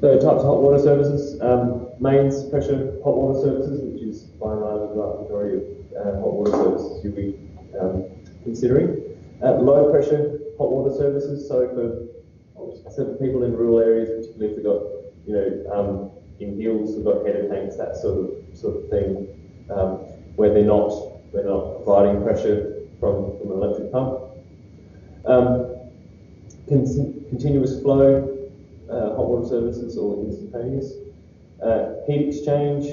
So types of hot water services, mains pressure hot water services, which is by and large the vast majority of hot water services you'll be considering. Low pressure hot water services, so for people in rural areas, particularly if they've got, in hills, they've got header tanks, that sort of thing, where they're not providing pressure from an electric pump. Continuous flow hot water services or instantaneous. Heat exchange,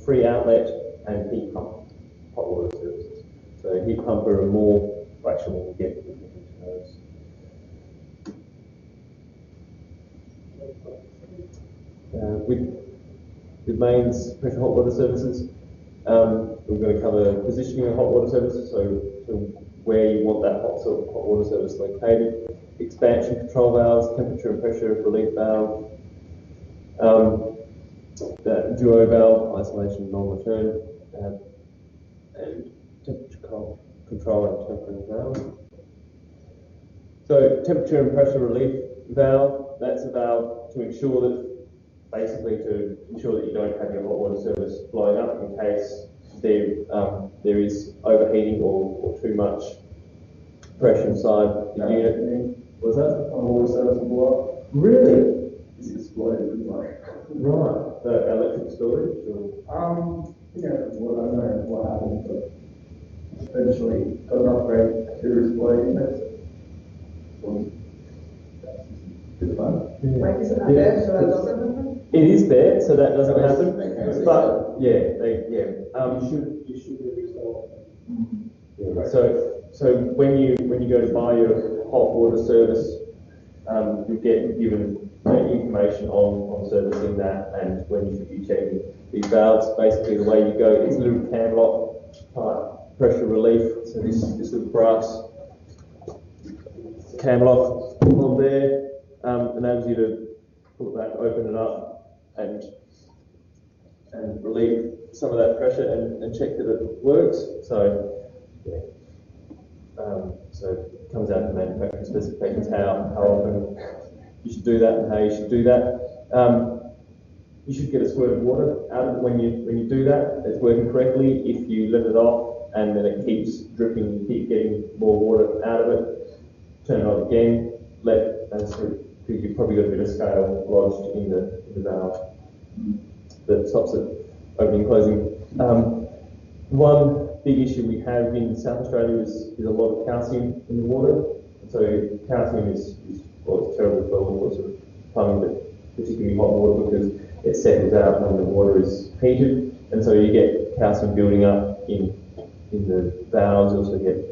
free outlet, and heat pump hot water services. So heat pump are more actually we'll get into those. With mains pressure hot water services, we're going to cover positioning of hot water services, so where you want that hot water service located, expansion control valves, temperature and pressure relief valve, that duo valve, isolation non-return, and temperature control and tempering valve. So temperature and pressure relief valve, that's a valve to ensure that you don't have your hot water service blowing up in case there is overheating or too much pressure inside the unit. Was that the hot water service blow up? Really? It's exploded, like. Right. The electric storage? Or? Yeah, well, I don't know what happened, but eventually got an upgrade to exploding. Good fun. Like, isn't that there, so that doesn't happen? It is there, so that doesn't happen. But You should be resolved. Yeah. So when you go to buy your hot water service, you get given information on servicing that and when you should be checking these valves. Basically, the way you go is a little cam lock type pressure relief. So this little brass cam lock on there enables you to pull it back, open it up, and relieve some of that pressure and check that it works. So yeah. So it comes out of the manufacturing specifications how often you should do that and how you should do that. You should get a squirt of water out of it when you do that. It's working correctly. If you let it off and then it keeps dripping, you keep getting more water out of it, turn it on again, because you've probably got a bit of scale lodged in the valve that stops it opening and closing. One big issue we have in South Australia is a lot of calcium in the water. So calcium is terrible for all sorts of plumbing, but particularly hot water because it settles out when the water is heated, and so you get calcium building up in the valves. You also get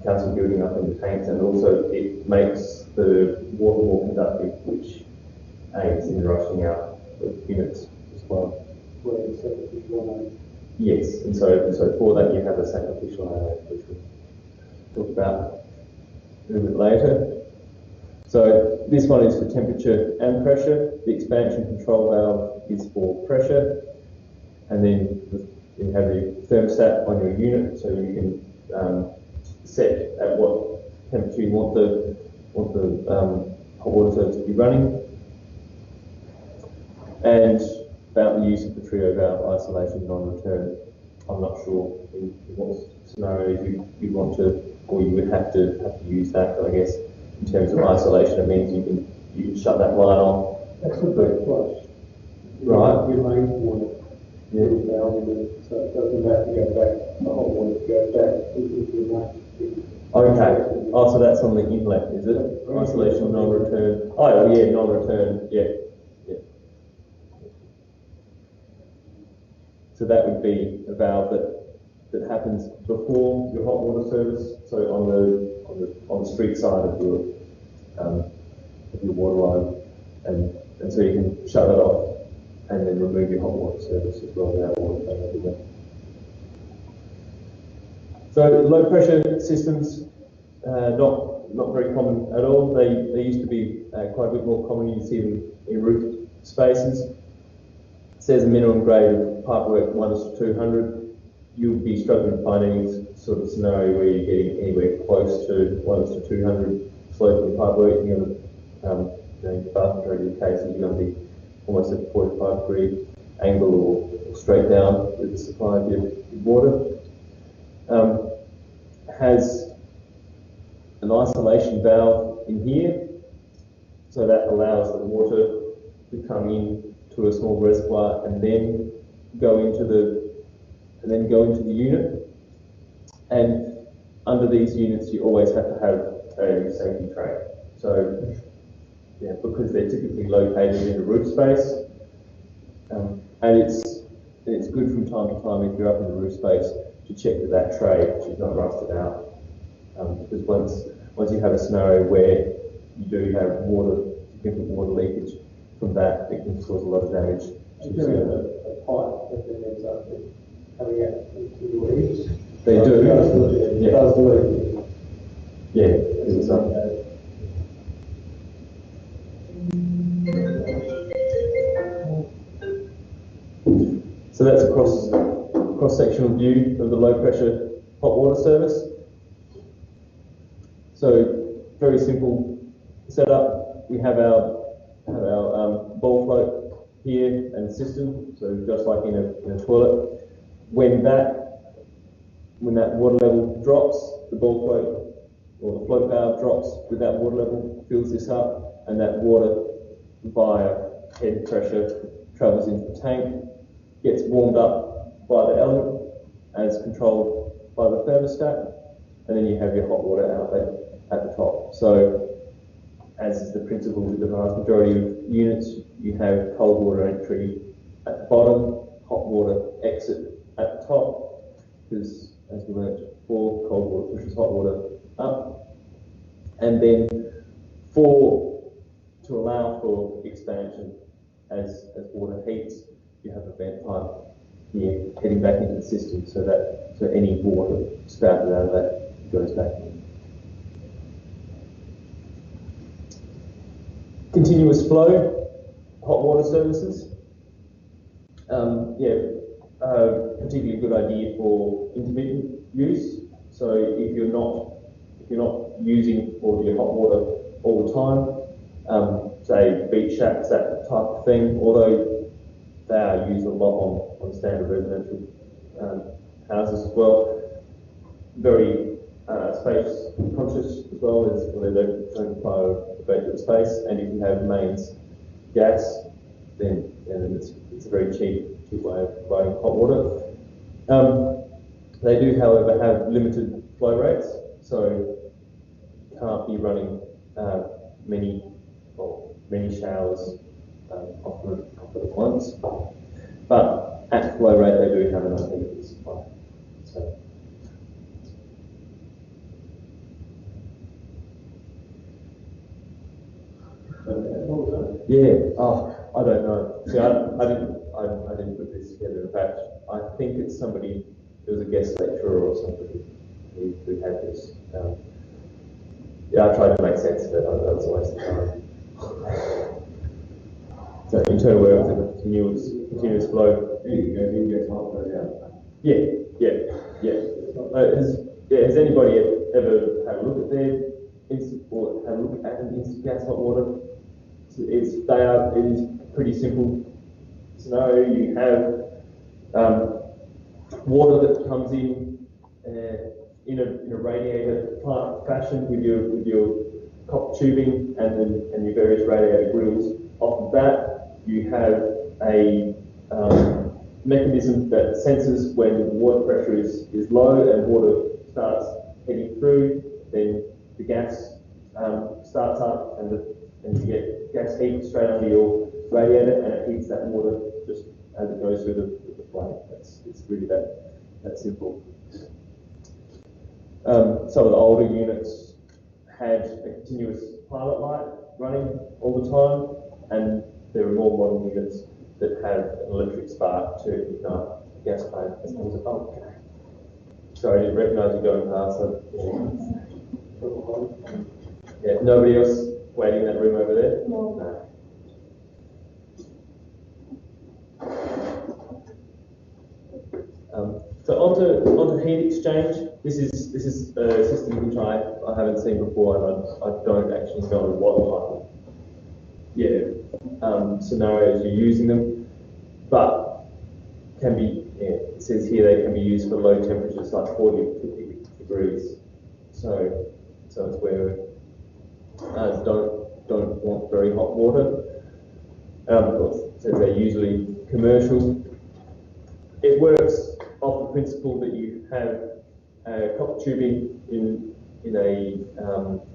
calcium building up in the tanks, and also it makes the water more conductive, which aids in rushing out the units as well. Yes, and so for that you have a sacrificial ion, which we'll talk about a little bit later. So this one is for temperature and pressure. The expansion control valve is for pressure, and then you have the thermostat on your unit, so you can set at what temperature you want the hot water service to be running. And about the use of the trio valve isolation non-return. I'm not sure in what scenarios you want to, or you would have to use that. But I guess in terms of isolation, it means you can shut that line off. That's a big flush. Right. Your main water. Yeah. So it doesn't have to go back. The hot water goes back into your main. Okay. Oh, so that's on the inlet, is it? Isolation non-return. Oh, yeah, non-return. Yeah. So that would be a valve that happens before your hot water service. So on the street side of your water line, and so you can shut that off and then remove your hot water service as well without water going everywhere. So low pressure systems, not very common at all. They used to be quite a bit more common. You see them in roof spaces. It says a minimum grade of pipework 1:200. You'll be struggling to find any sort of scenario where you're getting anywhere close to 1:200 slope in pipework. You're going to in the vast majority of cases, you're going to be almost at a 45-degree angle or straight down with the supply of your water. Has an isolation valve in here, so that allows the water to come in to a small reservoir and then go into the unit. And under these units, you always have to have a safety tray. So, yeah, because they're typically located in a roof space, and it's good from time to time if you're up in the roof space to check that tray is not rusted out. Because once you have a scenario where you do have significant water leakage from that, it can cause a lot of damage. Is there a pipe that then ends up coming out into the leaves? They do. It does leak. Yeah, it's So that's a cross-sectional view of the low-pressure hot water service. So very simple setup. We have our bowl float here and system. So just like in a toilet, when that water level drops, the bowl float or the float valve drops with that water level, fills this up, and that water via head pressure travels into the tank, gets warmed up by the element as controlled by the thermostat, and then you have your hot water outlet at the top. So, as is the principle with the vast majority of units, you have cold water entry at the bottom, hot water exit at the top, because as we learned before, cold water pushes hot water up, and then to allow for expansion as water heats, you have a vent pipe here heading back into the system, so any water spouted out of that goes back in. Continuous flow hot water services. Particularly good idea for intermittent use. So if you're not using all your hot water all the time, say beach shacks, that type of thing, although they are used a lot on standard residential houses as well. Very space conscious as well, as where they don't require a great deal of space, and if you have mains gas, then it's a very cheap way of providing hot water. They do, however, have limited flow rates, so you can't be running many showers often at once. But at flow rate, they do have an unlimited supply. So. Yeah. Oh, I don't know. See, I didn't put this together. In fact, I think it's somebody. It was a guest lecturer or somebody who had this. I tried to make sense of it. That was a waste of time. So internal wear with a continuous flow. Has anybody ever had a look at their instant gas hot water? It is pretty simple scenario. You have water that comes in a radiator type fashion with your copper tubing and your various radiator grills. Off of that, you have a mechanism that senses when the water pressure is low and water starts heading through. Then the gas starts up and you get gas heat straight under your radiator, and it heats that water just as it goes through the flame. It's really that simple. Some of the older units had a continuous pilot light running all the time, and there are more modern units that have an electric spark to ignite the gas flame as long as it bulb. Sorry, I didn't recognise you going past. Yeah, nobody else waiting in that room over there? No. So onto heat exchange. This is a system which I haven't seen before, and I don't actually know what type scenarios you're using them, but can be, it says here they can be used for low temperatures like 40 to 50 degrees. So it's where don't want very hot water. It says they're usually commercial. It works off the principle that you have copper tubing in a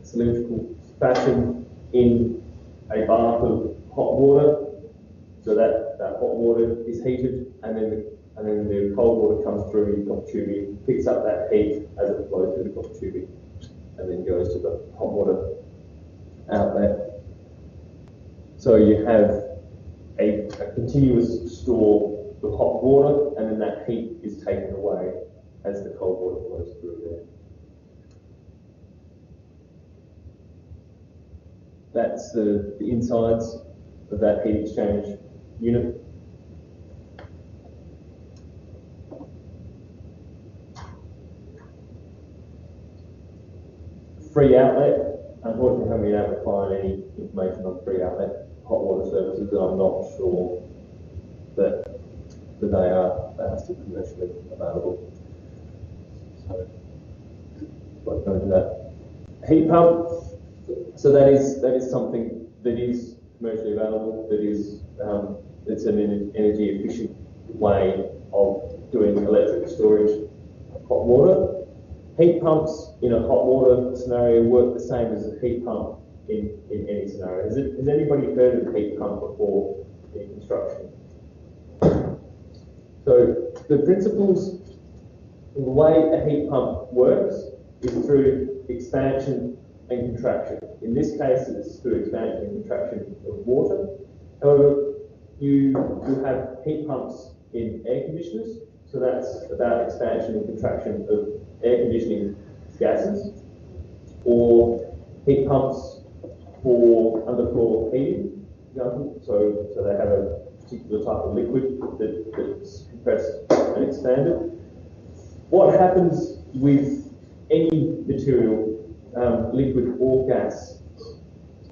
cylindrical fashion in a bath of hot water, so that hot water is heated, and then the cold water comes through in copper tubing, picks up that heat as it flows through the copper tubing, and then goes to the hot water outlet. So you have a continuous store of hot water, and then that heat is taken away as the cold water flows through there. That's the insides of that heat exchange unit. Free outlet. Unfortunately, I haven't been able to find any information on free outlet hot water services, and I'm not sure that they are still commercially available. So, won't go into that. Heat pump. So that is something that is commercially available. That is it's an energy efficient way of doing electric storage of hot water. Heat pumps in a hot water scenario work the same as a heat pump in any scenario. Has anybody heard of a heat pump before in construction? So the principles, the way a heat pump works is through expansion and contraction. In this case, it's through expansion and contraction of water. However, you have heat pumps in air conditioners, so that's about expansion and contraction of air conditioning gases, or heat pumps for underfloor heating, for example. So they have a particular type of liquid that's compressed and expanded. What happens with any material, liquid or gas,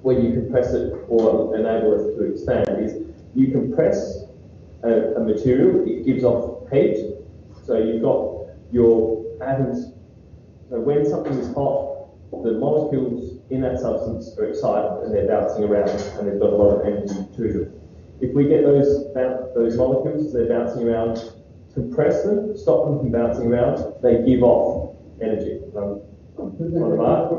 when you compress it or enable it to expand, is you compress a material, it gives off heat. So you've got your atoms. So when something is hot, the molecules in that substance are excited and they're bouncing around, and they've got a lot of energy to them. If we get those molecules, they're bouncing around, compress them, stop them from bouncing around, they give off energy. On the mark,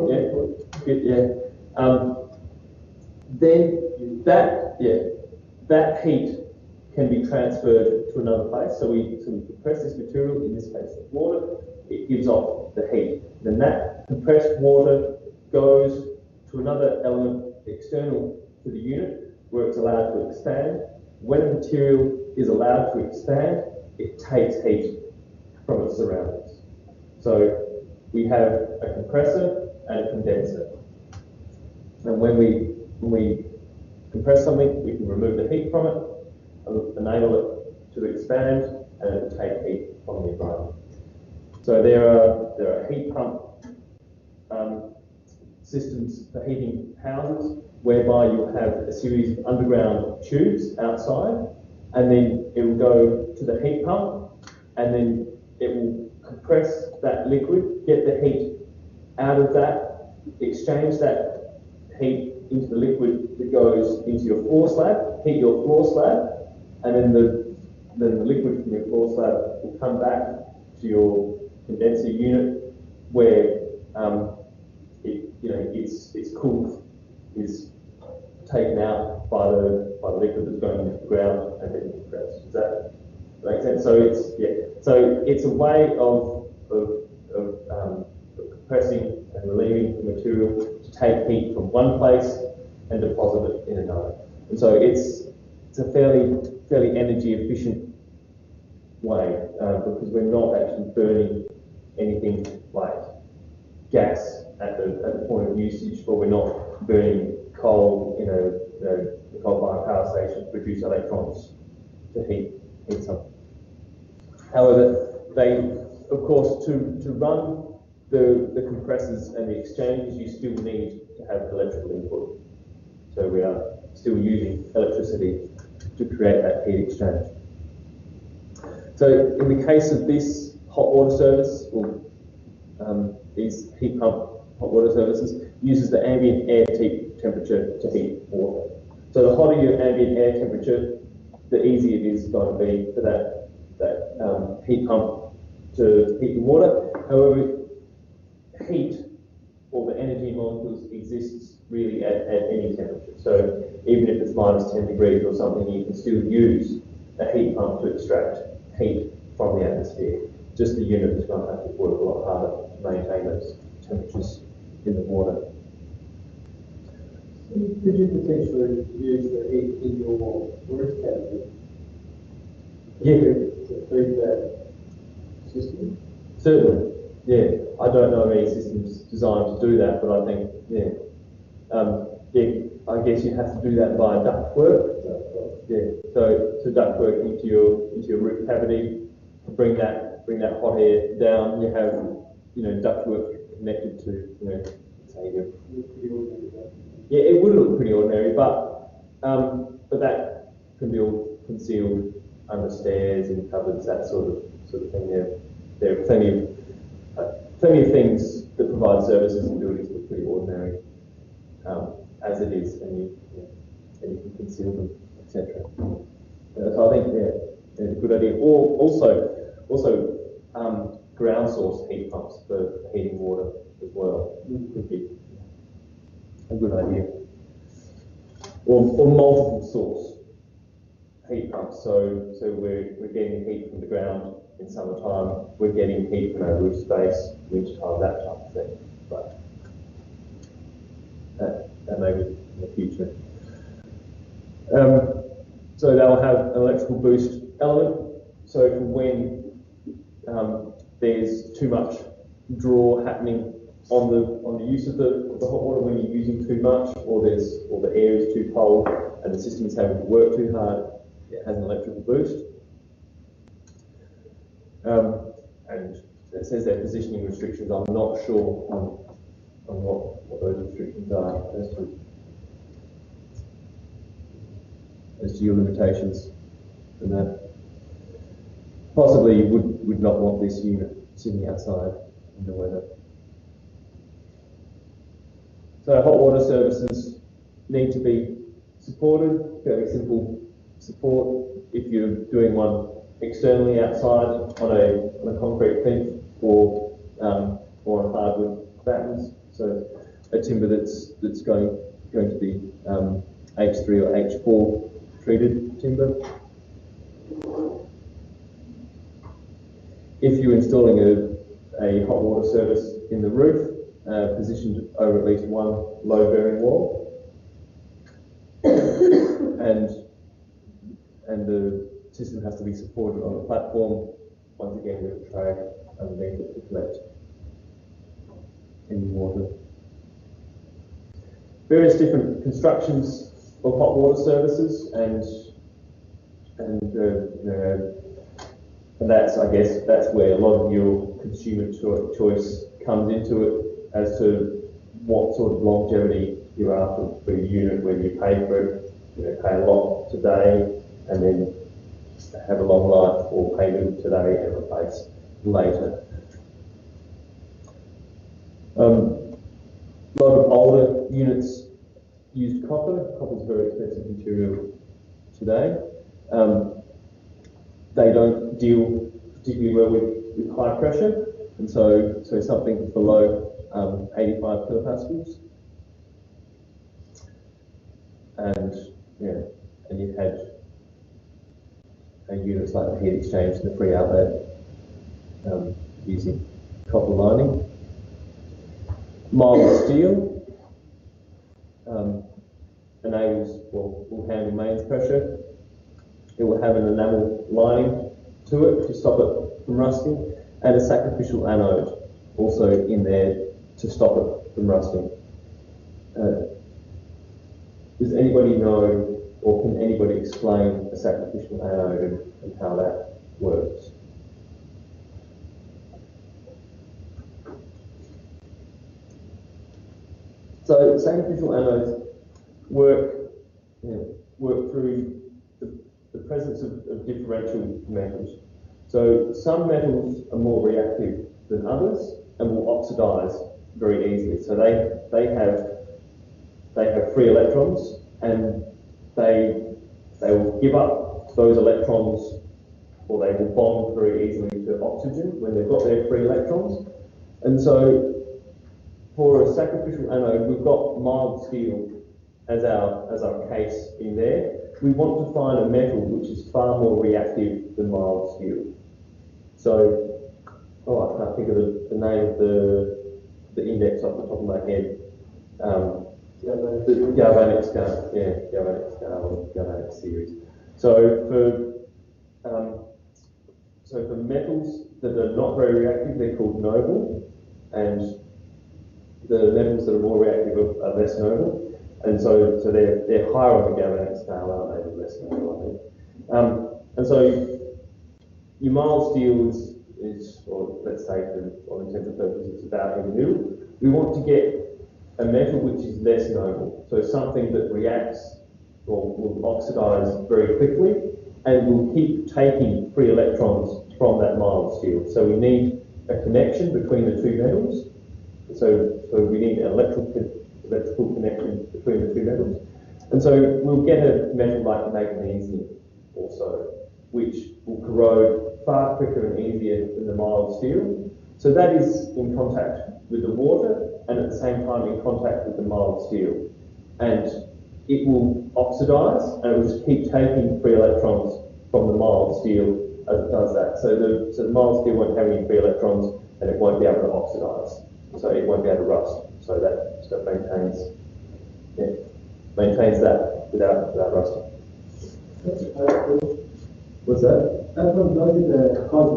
then that heat can be transferred to another place. So we compress this material, in this case water, it gives off the heat. Then that compressed water goes to another element external to the unit where it's allowed to expand. When a material is allowed to expand, it takes heat from its surroundings. So we have a compressor and a condenser. And when we compress something, we can remove the heat from it, enable it to expand, and it will take heat from the environment. So there are heat pump systems for heating houses, whereby you'll have a series of underground tubes outside, and then it will go to the heat pump, and then it will compress that liquid, get the heat out of that, exchange that heat into the liquid that goes into your floor slab, heat your floor slab, and then the liquid from your floor slab will come back to your condenser unit, where its cooled is taken out by the liquid that's going into the ground and then compressed. Does that make sense? So it's a way of compressing and relieving the material to take heat from one place and deposit it in another. And so it's a fairly energy efficient way, because we're not actually burning anything like gas at the point of usage, or we're not burning coal, the coal-fired power station to produce electrons to heat something. However, they, of course, to run the compressors and the exchanges, you still need to have electrical input. So still using electricity to create that heat exchange. So in the case of this hot water service, or these heat pump hot water services, uses the ambient air temperature to heat water. So the hotter your ambient air temperature, the easier it is going to be for that heat pump to heat the water. However, heat, or the energy molecules, exists really at any temperature. So even if it's minus 10 degrees or something, you can still use a heat pump to extract heat from the atmosphere. Just the unit is going to have to work a lot harder to maintain those temperatures in the water. Could you potentially use the heat in your roof cavity? Yeah. To feed that system? Certainly, yeah. I don't know of any systems designed to do that, but I think, yeah. I guess you have to do that via ductwork. Yeah. So ductwork into your roof cavity to bring that hot air down. You have ductwork connected to say your. Yeah, it would look pretty ordinary, but that can be all concealed under stairs and cupboards, that sort of thing. There are plenty of things that provide services in buildings that are pretty ordinary as it is, and you can conceal them, etc. So I think a good idea. Or also ground source heat pumps for heating water as well could be a good idea. Or multiple source heat pumps. So we're getting heat from the ground in summertime. We're getting heat from our roof space wintertime, that type of thing. But that may be in the future. So they'll have an electrical boost element. So for when there's too much draw happening on the use of the hot water, when you're using too much, or the air is too cold and the system is having to work too hard, it has an electrical boost. And it says there positioning restrictions. I'm not sure on what those restrictions are as to your limitations, and that possibly you would not want this unit sitting outside in the weather. So hot water services need to be supported, fairly simple support. If you're doing one externally outside on a concrete plinth or on hardwood battens, so a timber that's going to be H3 or H4 treated timber. If you're installing a hot water service in the roof, positioned over at least one load-bearing wall, and the system has to be supported on a platform, once again with a tray underneath it to collect any water. Various different constructions of hot water services, and that's, I guess, that's where a lot of your consumer choice comes into it, as to what sort of longevity you're after for your unit, whether you pay for it, pay a lot today and then have a long life, or pay little today and replace later. A lot of older units used copper. Copper is a very expensive material today. They don't deal particularly well with high pressure, and so something below 85 kilopascals. And you had units like the heat exchange and the free outlet using copper lining. Mild steel will handle mains pressure. It will have an enamel lining to it to stop it from rusting, and a sacrificial anode also in there to stop it from rusting. Does anybody know, or can anybody explain a sacrificial anode and how that works? So sacrificial anodes work work through the presence of differential metals. So some metals are more reactive than others and will oxidize very easily. So they have free electrons, and they will give up those electrons, or they will bond very easily to oxygen when they've got their free electrons. And so for a sacrificial anode, we've got mild steel as our case in there. We want to find a metal which is far more reactive than mild steel. So, I can't think of the name of the index off the top of my head. The galvanic scale, galvanic scale or galvanic series. So for metals that are not very reactive, they're called noble, and the metals that are more reactive are less noble. And so they're higher on the galvanic scale, aren't they, than less noble, I think. And so your mild steel is, or let's say for all intents and purposes, it's about in the middle. We want to get a metal which is less noble, so something that reacts or will oxidize very quickly and will keep taking free electrons from that mild steel. So we need a connection between the two metals. So we need an electrical connection between the two metals. And so we'll get a metal like magnesium also, which will corrode far quicker and easier than the mild steel. So that is in contact with the water and at the same time in contact with the mild steel. And it will oxidize and it will just keep taking free electrons from the mild steel as it does that. So the mild steel won't have any free electrons and it won't be able to oxidize. So it won't be able to rust. So that maintains that without rusting. What's that? That one does cause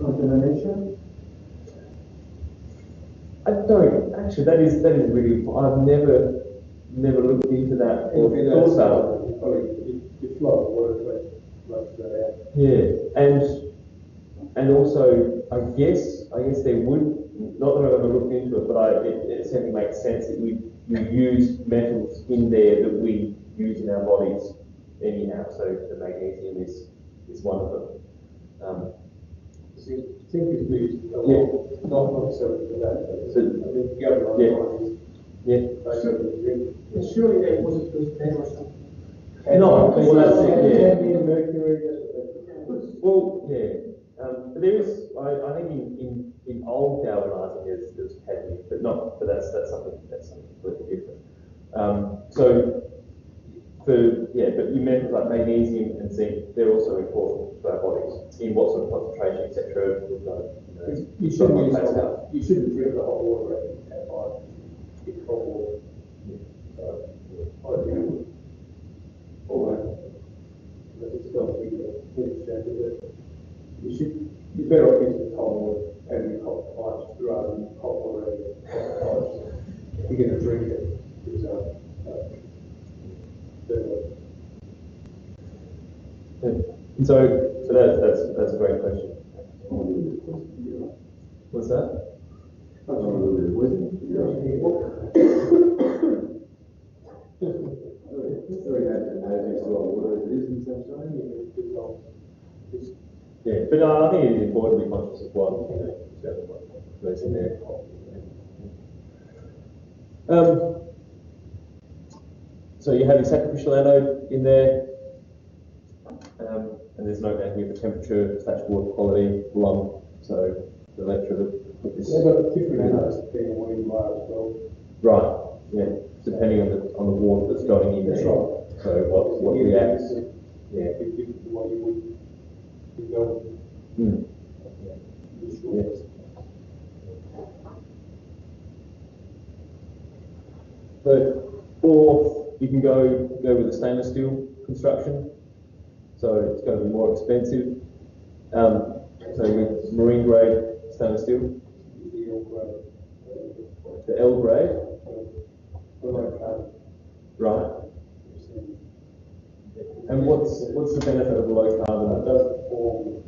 contamination? I don't actually. That is really. I've never looked into that or thought about it. It's not worth that out. Yeah, and also I guess there would, not that I've ever looked into it, but it certainly makes sense that we use metals in there that we use in our bodies anyhow. So the magnesium is one of them. Zinc is used a lot, not necessarily for that, but So, I think the other one is basically zinc. Surely they wasn't supposed to name or something. No, well, that's it, yeah. Cadmium, mercury, Well, yeah. But there is, I think in old galvanizing there's cadmium, but that's something completely different. But you metals like magnesium and zinc, they're also important to our bodies in what sort of concentration, etc. you shouldn't drink the hot water out of the tap. It's hot water. I think but it's got to be the standard. You're better off using cold water and hot pipes rather than hot water and hot pipes. If you're going to drink it, it's And so that's a great question. What's that? Yeah, but I think it is important to be conscious of what goes in there. So you have your sacrificial anode in there, and there's no down here for temperature / water quality, lump. So the lecture of this. They've got different anodes depending on where you are as well. Right. Yeah. Depending on the water that's going in there. That's right. So what reacts? Yeah. It'd be different to what you would develop. Yes. Or you can go with a stainless steel construction. So it's going to be more expensive. So with marine grade stainless steel. The L grade. Right. And what's the benefit of low carbon? It doesn't form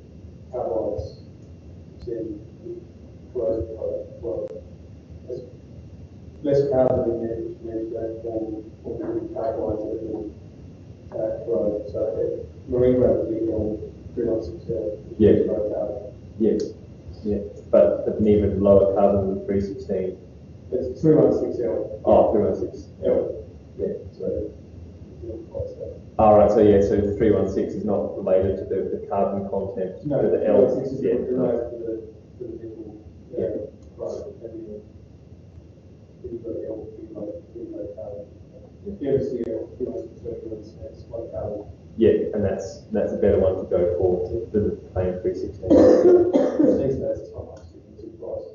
carbohydrates. Then there's less carbon in there, which means they form carbohydrates corrode. So marine grade would be all 316L. Yeah. Low carbon. Yes. Yeah. But an even lower carbon than 316. It's 316L. Oh, 316L. Yeah. So what's that? All right. So yeah. So 316 is not related to the carbon content. No, to the L. 316 is Yeah. related to the nickel. Yeah. Right. And then you've got L, low carbon. Yeah, it's the L, 316, it's low carbon. Yeah, and that's a better one to go for than the plain 316. These days it's not much difference in price.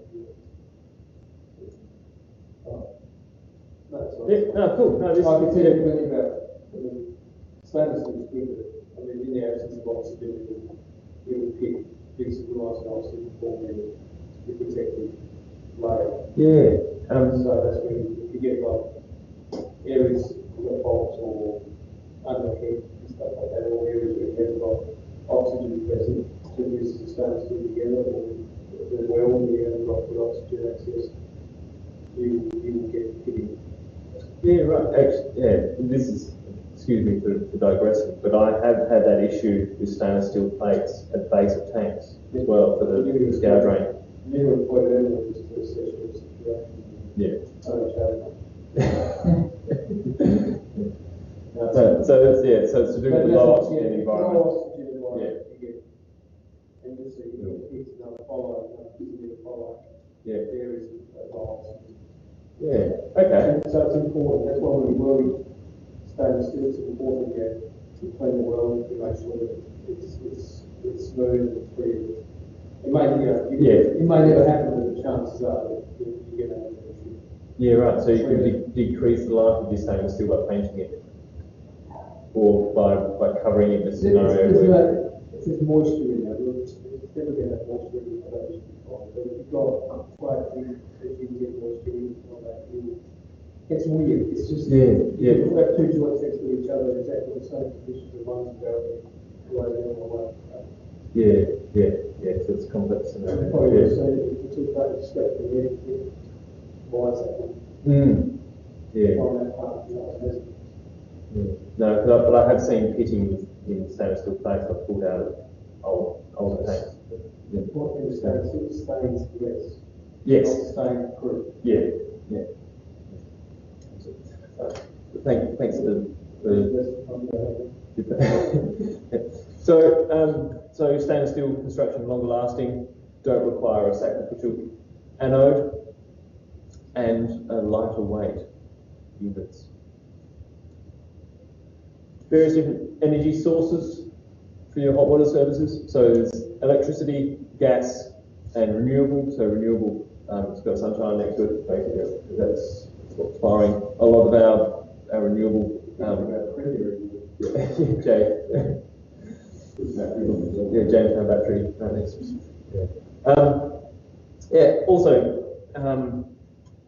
That's right. Yeah, no, cool. No, this I can tell you plenty about, stainless steel is good, but I mean, in the absence of oxygen, it will pick bits of nice and oxygen for the protective layer. Yeah. So that's when if you get like areas with bolts or underhead and stuff like that, or areas where you have got oxygen present, two pieces of stainless steel together, or the weld you haven't got good oxygen access, you will get pitting. Yeah, right. Actually, yeah, this is, excuse me for digressing, but I have had that issue with stainless steel plates at the base of tanks as well for the scour drain. You were quite early just to assess your situation. Yeah. So it's to do with low oxygen environment. Low oxygen environment, you get, and you see, it's another follow, Yeah. areas of low oxygen. Yeah. Okay. So it's important, that's why we worry stainless steel, it's important to clean the weld, to make sure that it's smooth and free. It may, it may never happen, but the chances are that you get an issue. Yeah, right. So you could decrease the life of your stainless steel by painting it, or by covering it in a scenario where. There's moisture in there. It's never going to have moisture in the foundation. But if you've got quite big, if you can get moisture in that, it's weird. It's just Yeah. you have two joints next to each other, exactly the same conditions, and one's going right down the way. Yeah. So it's complex scenario. Probably the same. If the two plates straight from here, why is that? Yeah. On that part, Yeah. No, but I have seen pitting in stainless steel plates I've pulled out of old tanks. Yeah. What in stainless steel stains less? Yes. Not stain proof. Yeah. Thanks for so stainless steel construction, longer lasting, don't require a sacrificial anode, and a lighter weight units. Various different energy sources for your hot water services. So there's electricity, gas, and renewable. So renewable, it's got sunshine next to it. Basically, that's what's firing a lot of our renewable. Jay. Jamestown battery. Also,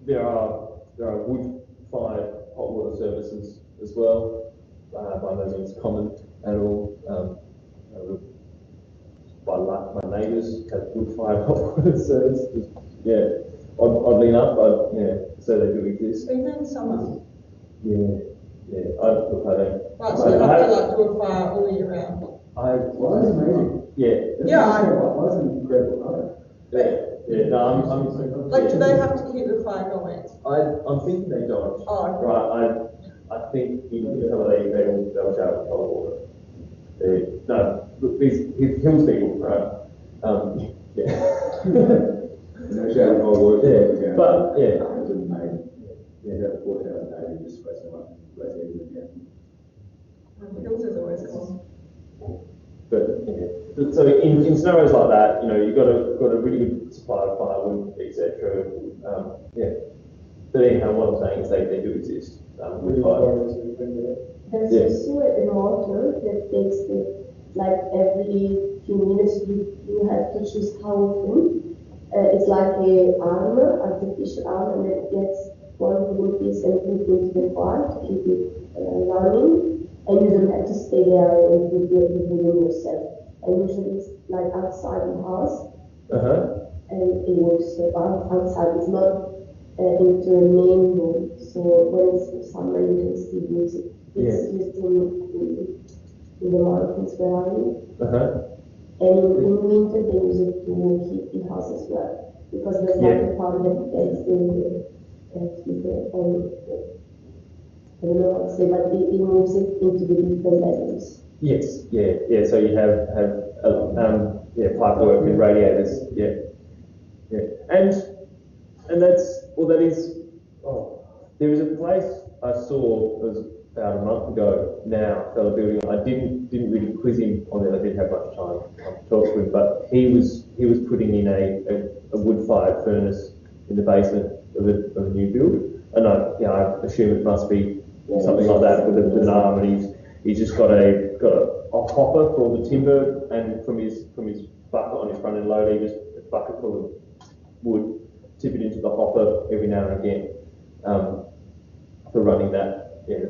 there are wood-fired hot water services as well. By no means common at all. My neighbours have wood-fired hot water services. Yeah, oddly enough, so they do exist. Even in summer. Yeah. I don't. Right, so you have to like do a fire all year round. Well, that's amazing. Yeah. That's an incredible product. Yeah. No, I'm Like, do they have to keep the fire going? I'm thinking they don't. Oh, okay. Right. I think in some of they'll shower with cold water. No, look, these hills people, right? Yeah. No shower with cold water. Yeah. But yeah. It's amazing. Yeah, about 4 hours a day, you just sweat so much. Hills is always cool. But yeah. So in scenarios like that, you've got a really good supply of firewood, etc. But anyhow, what I'm saying is they do exist. With fire. There's also a motor that takes like every few minutes you have to choose how often. It's like a armor, artificial armor, and it gets one little piece and put into the fire to keep it running, and you don't have to stay there and put the wood yourself. And usually it's like outside the house, and it works outside. It's not into a main room, so when it's summer you can still use it. It's used in the mountains where I live. And in winter they use it to heat the house as well. Because there's like a part that gets the heater on, I don't know how to say, but it moves it into the different bedrooms. Yes, yeah. So you have pipe work and radiators, and that is. There is a place I saw, it was about a month ago now, a fellow building. I didn't really quiz him on it. I didn't have much time to talk to him, but he was putting in a wood-fired furnace in the basement of a new build, and I assume it must be something like that with an arm, and he's just got a hopper for all the timber, and from his bucket on his front end loader, he just a bucket full of wood, tip it into the hopper every now and again for running the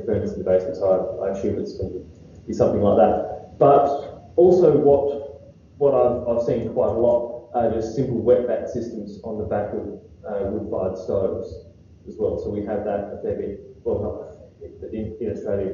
furnace in the basement. So I assume it's going to be something like that. But also what I've seen quite a lot are just simple wetback systems on the back of wood-fired stoves as well. So we have that a fair bit. Well, not in Australia,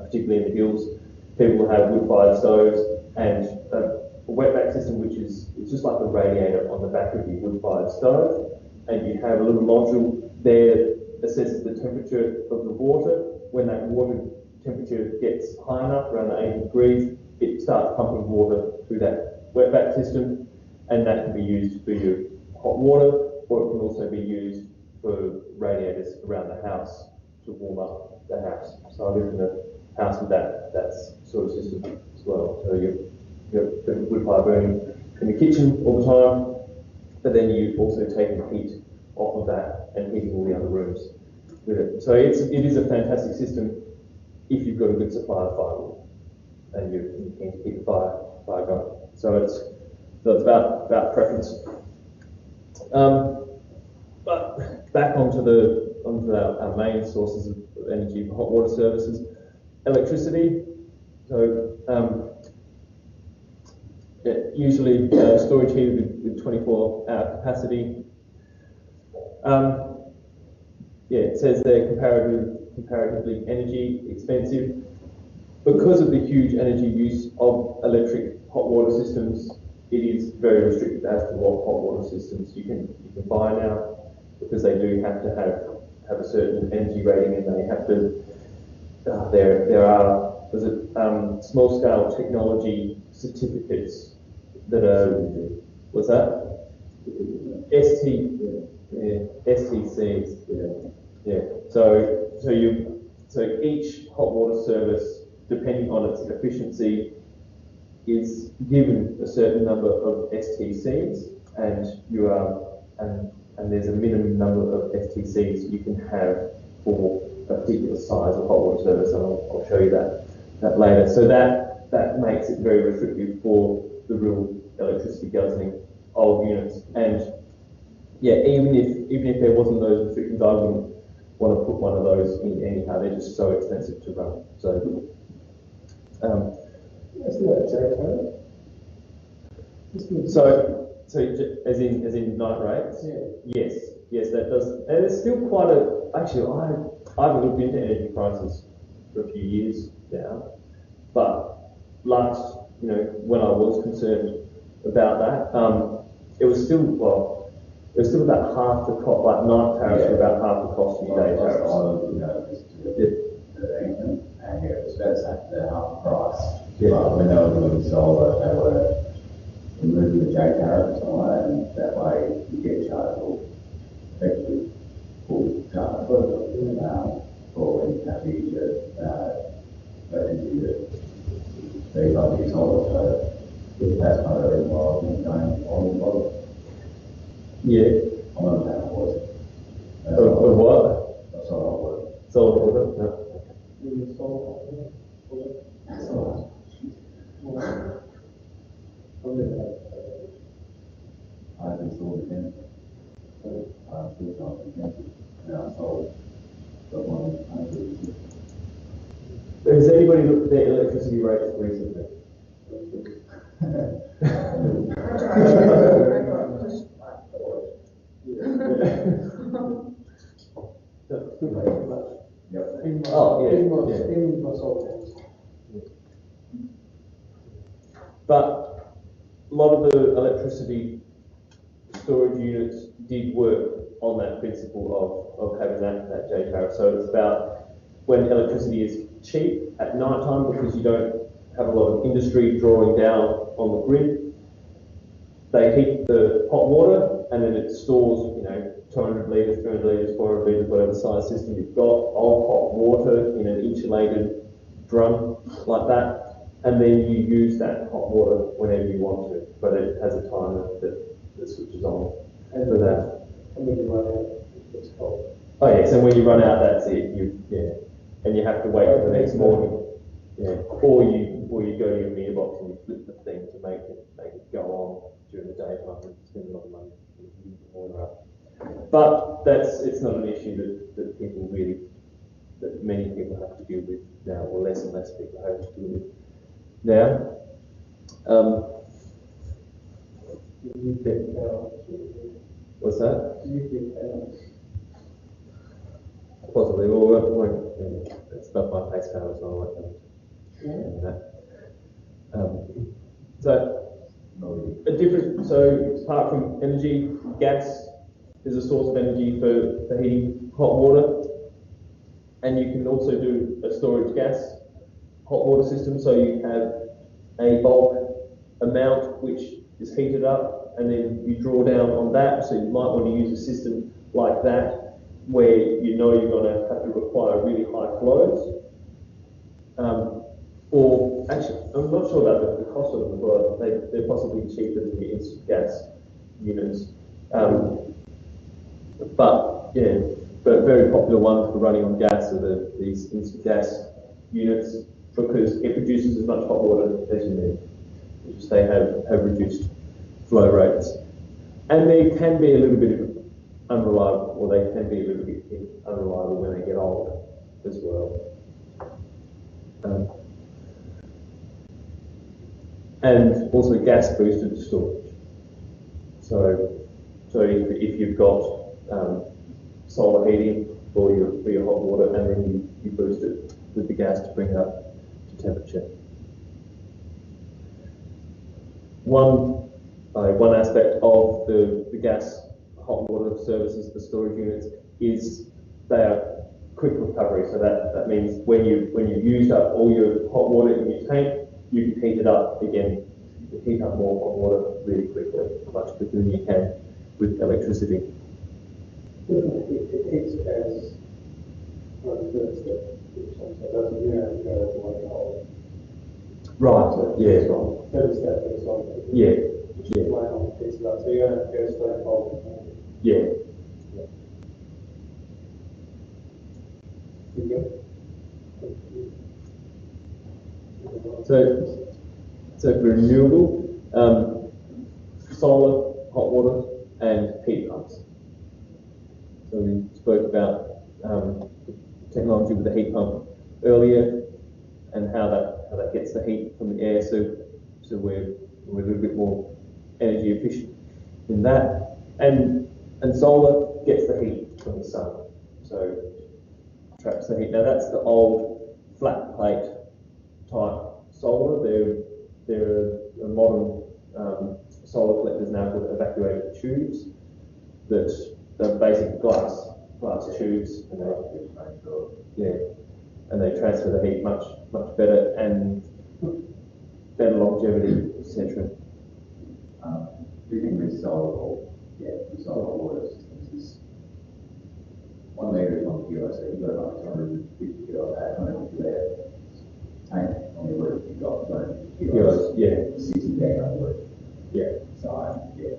particularly in the hills, people have wood-fired stoves and a wetback system, which is just like a radiator on the back of your wood-fired stove, and you have a little module there that assesses the temperature of the water. When that water temperature gets high enough, around 80 degrees, it starts pumping water through that wetback system, and that can be used for your hot water, or it can also be used for radiators around the house to warm up the house. So I live in a house with that sort of system as well. So you have wood fire burning in the kitchen all the time, but then you also taking heat off of that and heating all the other rooms with it. So it is a fantastic system if you've got a good supply of firewood and you can keep the fire going. So it's about preference. But back onto our main sources of energy for hot water services, electricity. So usually storage heated with 24-hour capacity. It says they're comparatively energy expensive. Because of the huge energy use of electric hot water systems, it is very restricted as to what hot water systems you can buy now, because they do have to have a certain energy rating, and they have to. There are small scale technology certificates that are. What's that? STCs. So each hot water service, depending on its efficiency, is given a certain number of STCs, and there's a minimum number of STCs you can have for a particular size of hot water service, and I'll show you that later. So that makes it very restrictive for the real electricity guzzling old units. And even if there wasn't those restrictions, I wouldn't want to put one of those in anyhow. They're just so expensive to run. So Isn't that a J-code? So as in night rates? Yeah. Yes, that does. And it's still quite actually, I haven't looked into energy prices for a few years now, but last, when I was concerned about that, it was still about half the cost, like night tariffs were about half the cost of your day tariffs. And it's about half the price. Yeah. But when they were doing solar, they were removing the J tariff and so on, and that way you get charged effectively full charge for when you have to use your very lovely solar. So that's kind of the reason why I've been going on the model. Yeah. I'm not a fan of water. Of what? That's all I work. Solar water? No. That's all. I've installed the fence. I've switched off the fence. And I sold the one Has anybody looked at their electricity rates recently? Yep. Oh, Oh, yeah, in my, yeah. in my solar panels. But a lot of the electricity storage units did work on that principle of having that J tariff. So it's about when electricity is cheap at night time because you don't have a lot of industry drawing down on the grid. They heat the hot water and then it stores, 200 litres, 300 litres, 400 litres, whatever size system you've got of hot water in an insulated drum like that. And then you use that hot water whenever you want to, but it has a timer that switches on for that. And when you run out, it's cold. Oh yes, and when you run out, that's it. And you have to wait for the next morning. Yeah, or you go to your meter box and you flip the thing to make it go on during the daytime and spend a lot of money to heat the water up. But it's not an issue that people really, that many people have to deal with now, or less and less people have to deal with now. You get power. What's that? You get power. Possibly, well, it's above my face power, so I won't go into that. So apart from energy, gas is a source of energy for heating hot water, and you can also do a storage gas hot water system. So you have a bulk amount which is heated up, and then you draw down on that. So you might want to use a system like that, where you're going to have to require really high flows. Or actually, I'm not sure about the cost of them as well. They're possibly cheaper than the instant gas units. But very popular one for running on gas are these instant gas units, because it produces as much hot water as you need. It's just they have reduced flow rates. And they can be a little bit unreliable, or they can be a little bit unreliable when they get old as well. And also gas boosted storage. So if you've got solar heating for your hot water, and then you boost it with the gas to bring it up to temperature. One aspect of the gas hot water services, the storage units, is they are quick recovery. So that means when you used up all your hot water in your tank, you can heat it up again. You can heat up more hot water really quickly, much quicker than you can with electricity. It heats as one first step, so it doesn't go like cold. Right. So Yeah. first step is on. Yeah. Just flat on heats it up, so you don't have to go straight cold. Yeah. You go. So for renewable, solar, hot water, and heat pumps. So we spoke about technology with the heat pump earlier, and how that gets the heat from the air. So we're a little bit more energy efficient in that, and solar gets the heat from the sun. So traps the heat. Now that's the old flat plate type solar. There are modern solar collectors now called evacuated tubes that are basically glass tubes, and they transfer the heat much better, and better longevity, etc. The thing with solar water systems is 1 litre is 1 kilo, so you've got about 250 kilo of that, 150 litre tank on your roof, you've got 250 kilos, 60 bag on the roof. Yeah. So,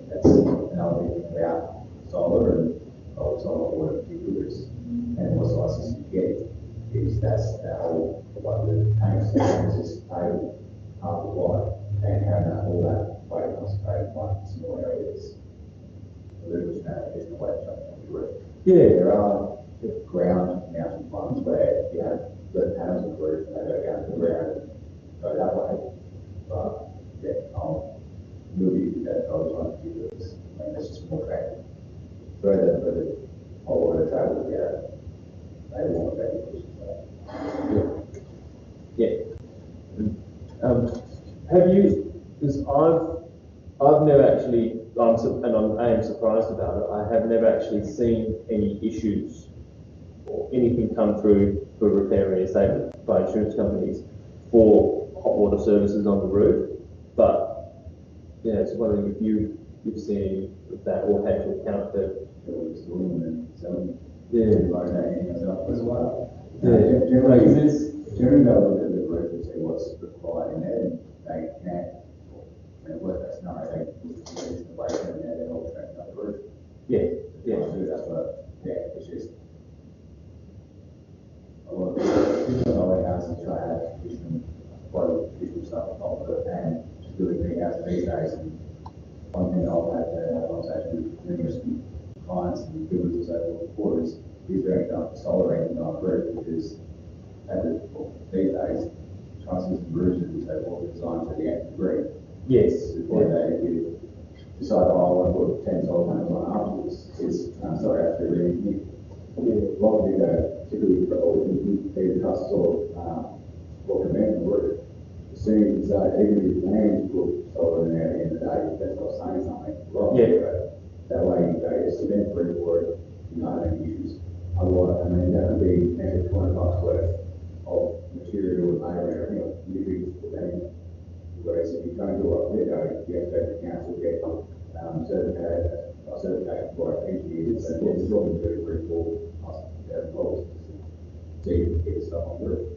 that's another thing about solar and solar water particulars, and what size system you get, is that's the whole, like the tanks and just table half the wide, and having all that weight concentrated in one small area is a little bit there's no weight structure on your roof. Yeah. There are ground mounted ones where you have the panels on the roof and they go down to the ground and go that way. But we'll use that those ones because it's just more attractive. Further hot water travel together, they want that push that. and I am surprised about it, I have never actually seen any issues or anything come through for repair and statement by insurance companies for hot water services on the roof. But yeah, it's wondering if you've seen any of that or had to account for. As well. Generally, Generally, they'll look at the roof and see what's required in there, and they can, and worst case scenario, they can use the break in there, then all straighten up the roof. yeah. Do that, but yeah, it's just a lot of people know how to try to have additional stuff on top of it, and just doing greenhouse these days. And one thing I've had to have conversation with numerous clients and builders and so forth before is there any solar rating on the roof, because these days, trusses and bruises and so forth are designed to the nth degree. Yes. One day, if you decide, oh, I want to put 10 solar panels on afterwards, after reading, a lot of people typically for either truss or conventional roof. As soon as you start, even if you plan to put solar in there at the end of the day, that's not saying something. That way, you go, it's cement proof for it, you don't have any issues. Otherwise, I mean, that would be an extra $20 worth of material and labour and everything. You could put that in. Whereas if you don't do it, you have to go to the council, get certificated for engineers, and it's all $33,000 $4,000. So you can get stuff on the roof.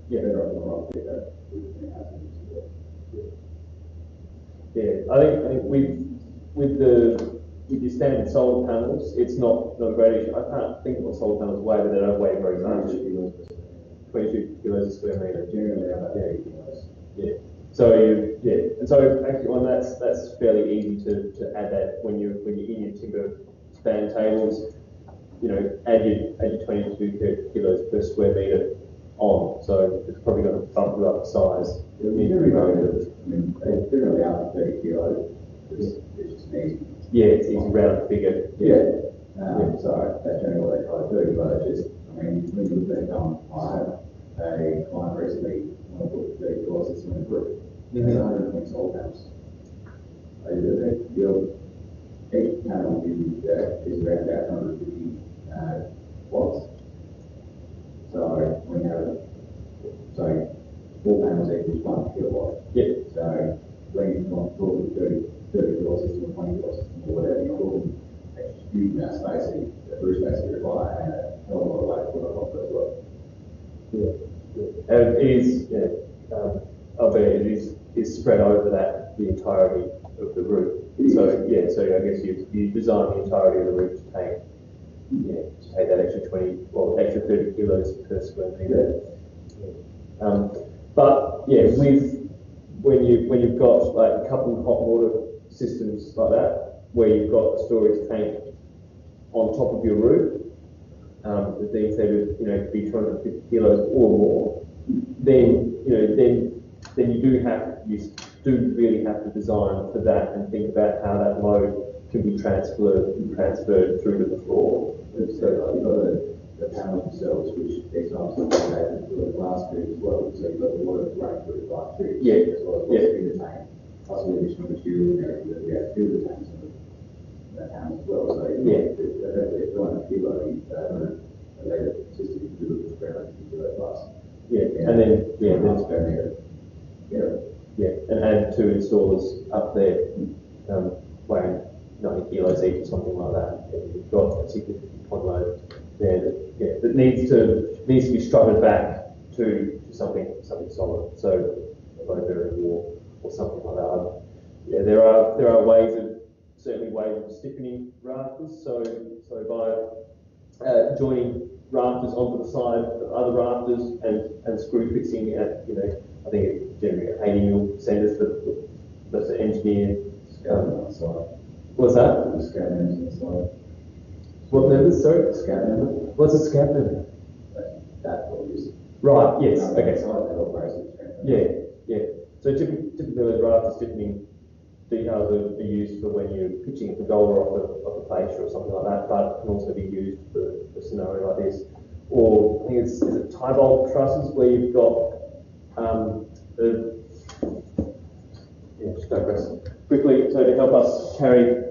Yeah, better off not get that. Yeah, I think with your standard solar panels, it's not a great issue. I can't think of what solar panels weigh, but they don't weigh very much. 22 kilos a square metre. Generally, about 30 kilos. Yeah. So and so actually on that's fairly easy to add that when you're in your timber span tables, add your 22 kilos per square metre on. So it's probably going to bump you up size. Generally, they're going to be out to 30 kilos. It's just easy. Yeah, it's easy round figure. Yeah. So that's generally what they try to do, but it's just, I mean, when you look at it, I had a client recently when I put 30 kilos system in the roof. It's 120 solar panels. Each panel is around about 150 watts. So when you have, say, 4 panels equals 1 kilowatt. Yeah. So when you're not talking 30 kilowatt system or 20 kilowatt system or whatever, you're talking a huge amount of space that roof space you require, and a hell of a lot of weight to put on top of it as well. Yeah. And it is, I bet it is spread over the entirety of the roof. So I guess you design the entirety of the roof to take that extra 30 kilos per square metre. But when you've got like a couple of hot water systems like that, where you've got a storage tank on top of your roof, the Dean said it could be 250 kilos or more, then you do really have to design for that and think about how that load can be transferred through to the floor. So you've got the panels themselves, which they're sometimes made with a glass tube as well. So you've got the water running through the glass tube as well as what's in the tank. Plus the additional material and everything that we have to do the tanks and that panel as well. So effectively it's 200 kilo a later system you do it for 50 kilo plus. And then and add 2 installers up there, weighing 90 kilos each or something like that. You've got a significant pod load there that needs to be strutted back to something solid. So a load bearing wall or something like that. Yeah, there are certainly ways of stiffening rafters. So by joining rafters onto the side of other rafters and screw fixing at I think it's generally 80 mil centres that's the engineer. What's that? The scat members inside. What members? Sorry? Scat member. What's a scat member? That will use. Right. Yes. Okay. Yeah. So typically those rafter stiffening details are used for when you're pitching a pergola off a fascia or something like that, but can also be used for a scenario like this. Or I think is it tie bolt trusses where you've got just digress quickly. So to help us carry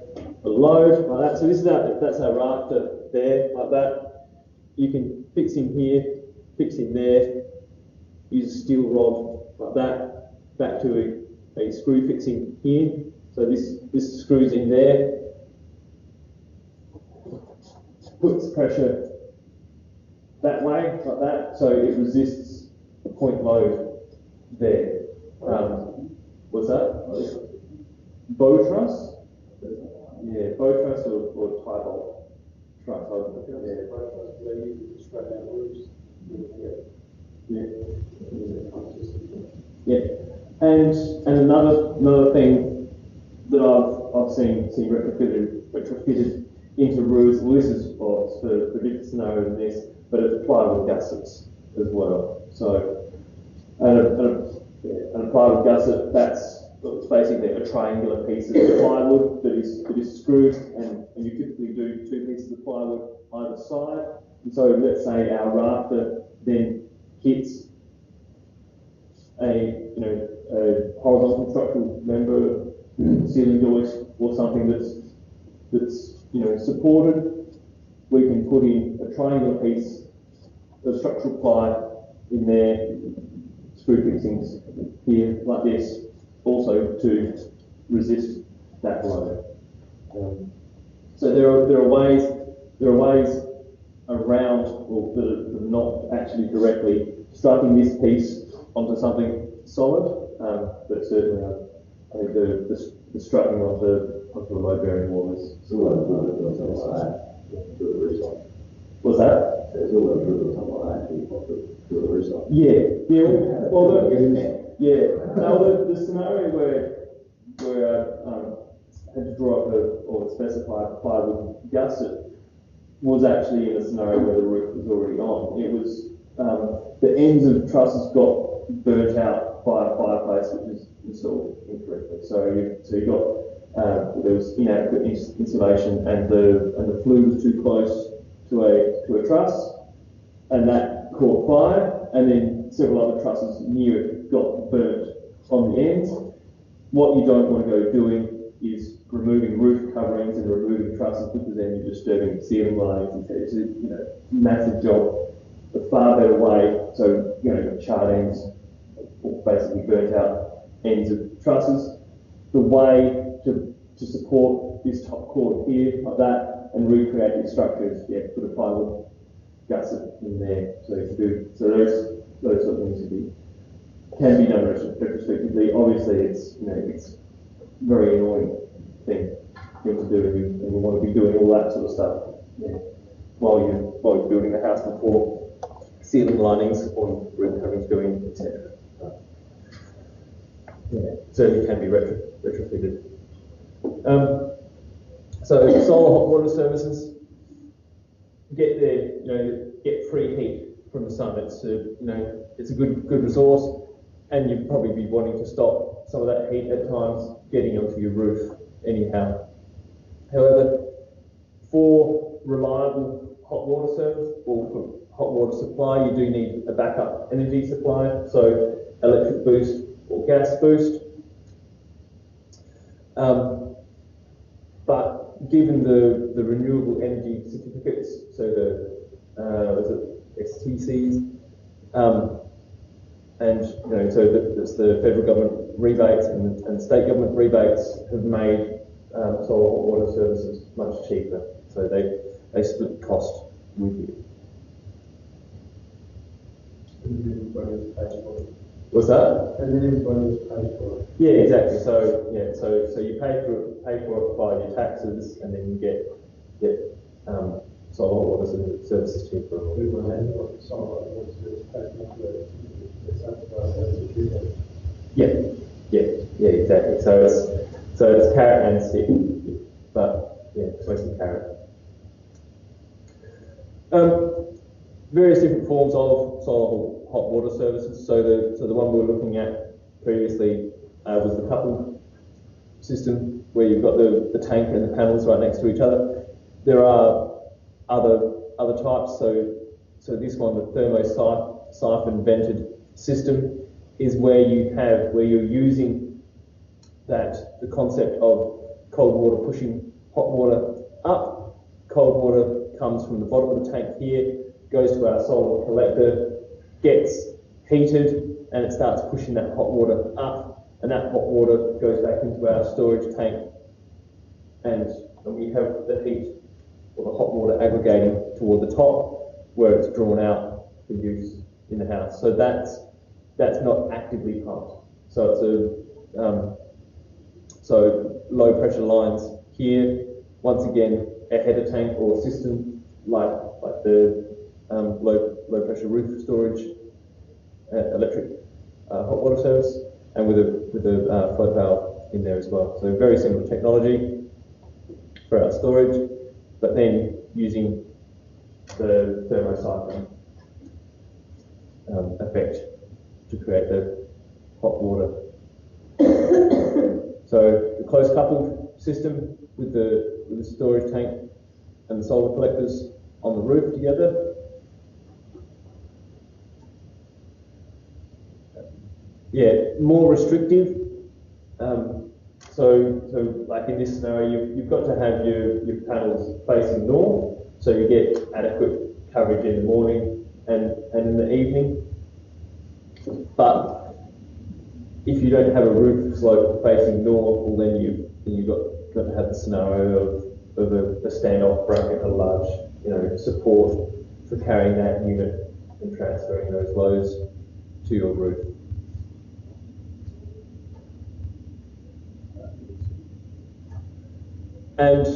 a load like that. So this is that's our rafter there, like that. You can fix in here, fix in there, use a steel rod like that, back to a screw fixing here. So this screws in there, puts pressure that way, like that, so it resists the point load there. What's that? Bow truss? Yeah, bow truss or tie bolt truss. They use it to straight out roofs. Yeah, and another thing that I've seen retrofitted into roofs. Well, this is for a different scenario than this, but it's plywood gussets as well. So, and a plywood gusset, that's basically a triangular piece of plywood that is screwed, and you typically do 2 pieces of plywood either side. And so let's say our rafter then hits a horizontal structural member, ceiling joist, or something that's supported. We can put in a triangular piece of structural ply in there, screw fixings here like this, also to resist that load. So there are ways around, or that are not actually directly striking this piece onto something solid, but certainly I think the striking of the load bearing wall is. What's that? There's all those rules on what actually to the result. Yeah. Well, the scenario where had to draw up or specify a plywood gusset was actually in a scenario where the roof was already on. It was the ends of trusses got burnt out by a fireplace which was installed incorrectly. So you got there was inadequate insulation, and the flue was too close to a truss, and that caught fire, and then several other trusses near it got burnt on the ends. What you don't want to go doing is removing roof coverings and removing trusses, because then you're disturbing ceiling linings. It's a massive job. A far better way, so charred ends, or basically burnt out ends of trusses. The way to support this top chord here like that and recreate these structures, put a plywood gusset in there. So those sort of things can be done retrospectively. Obviously, it's a very annoying thing to do, and you want to be doing all that sort of stuff while you're building the house before ceiling linings or roof coverings going, etc. Certainly can be retrofitted. So solar hot water services, get free heat from the sun. It's a good resource, and you'd probably be wanting to stop some of that heat at times getting onto your roof anyhow. However, for reliable hot water service or for hot water supply, you do need a backup energy supply, so electric boost or gas boost. But given the renewable energy certificates, so the STCs, and that's the federal government rebates and state government rebates have made solar hot water services much cheaper. So they split the cost with you. What's that? And then everybody pays for it. Yeah, exactly. So you pay for it by your taxes, and then you get solar water services cheaper. Everyone has got solar water service taken off the subsidised. Yeah, exactly. So it's carrot and stick, but it's mostly carrot. Various different forms of solar hot water services. So the one we were looking at previously was the coupled system, where you've got the tank and the panels right next to each other. There are other types. So this one, the thermo-siphon vented system, is where you're using the concept of cold water pushing hot water up, cold water comes from the bottom of the tank here, goes to our solar collector, gets heated, and it starts pushing that hot water up, and that hot water goes back into our storage tank, and we have the heat or the hot water aggregating toward the top where it's drawn out for use in the house. So that's not actively pumped. So it's so low pressure lines here. Once again, a header tank or system like the low pressure roof storage electric hot water service, and with a float valve in there as well. So very similar technology for our storage, but then using the thermocycling effect to create the hot water. So the close coupled system with the storage tank and the solar collectors on the roof together. Yeah, more restrictive. So like in this scenario, you've got to have your panels facing north, so you get adequate coverage in the morning and in the evening. But if you don't have a roof slope facing north, well then you've got to have the scenario of a standoff bracket, a large support for carrying that unit and transferring those loads to your roof. And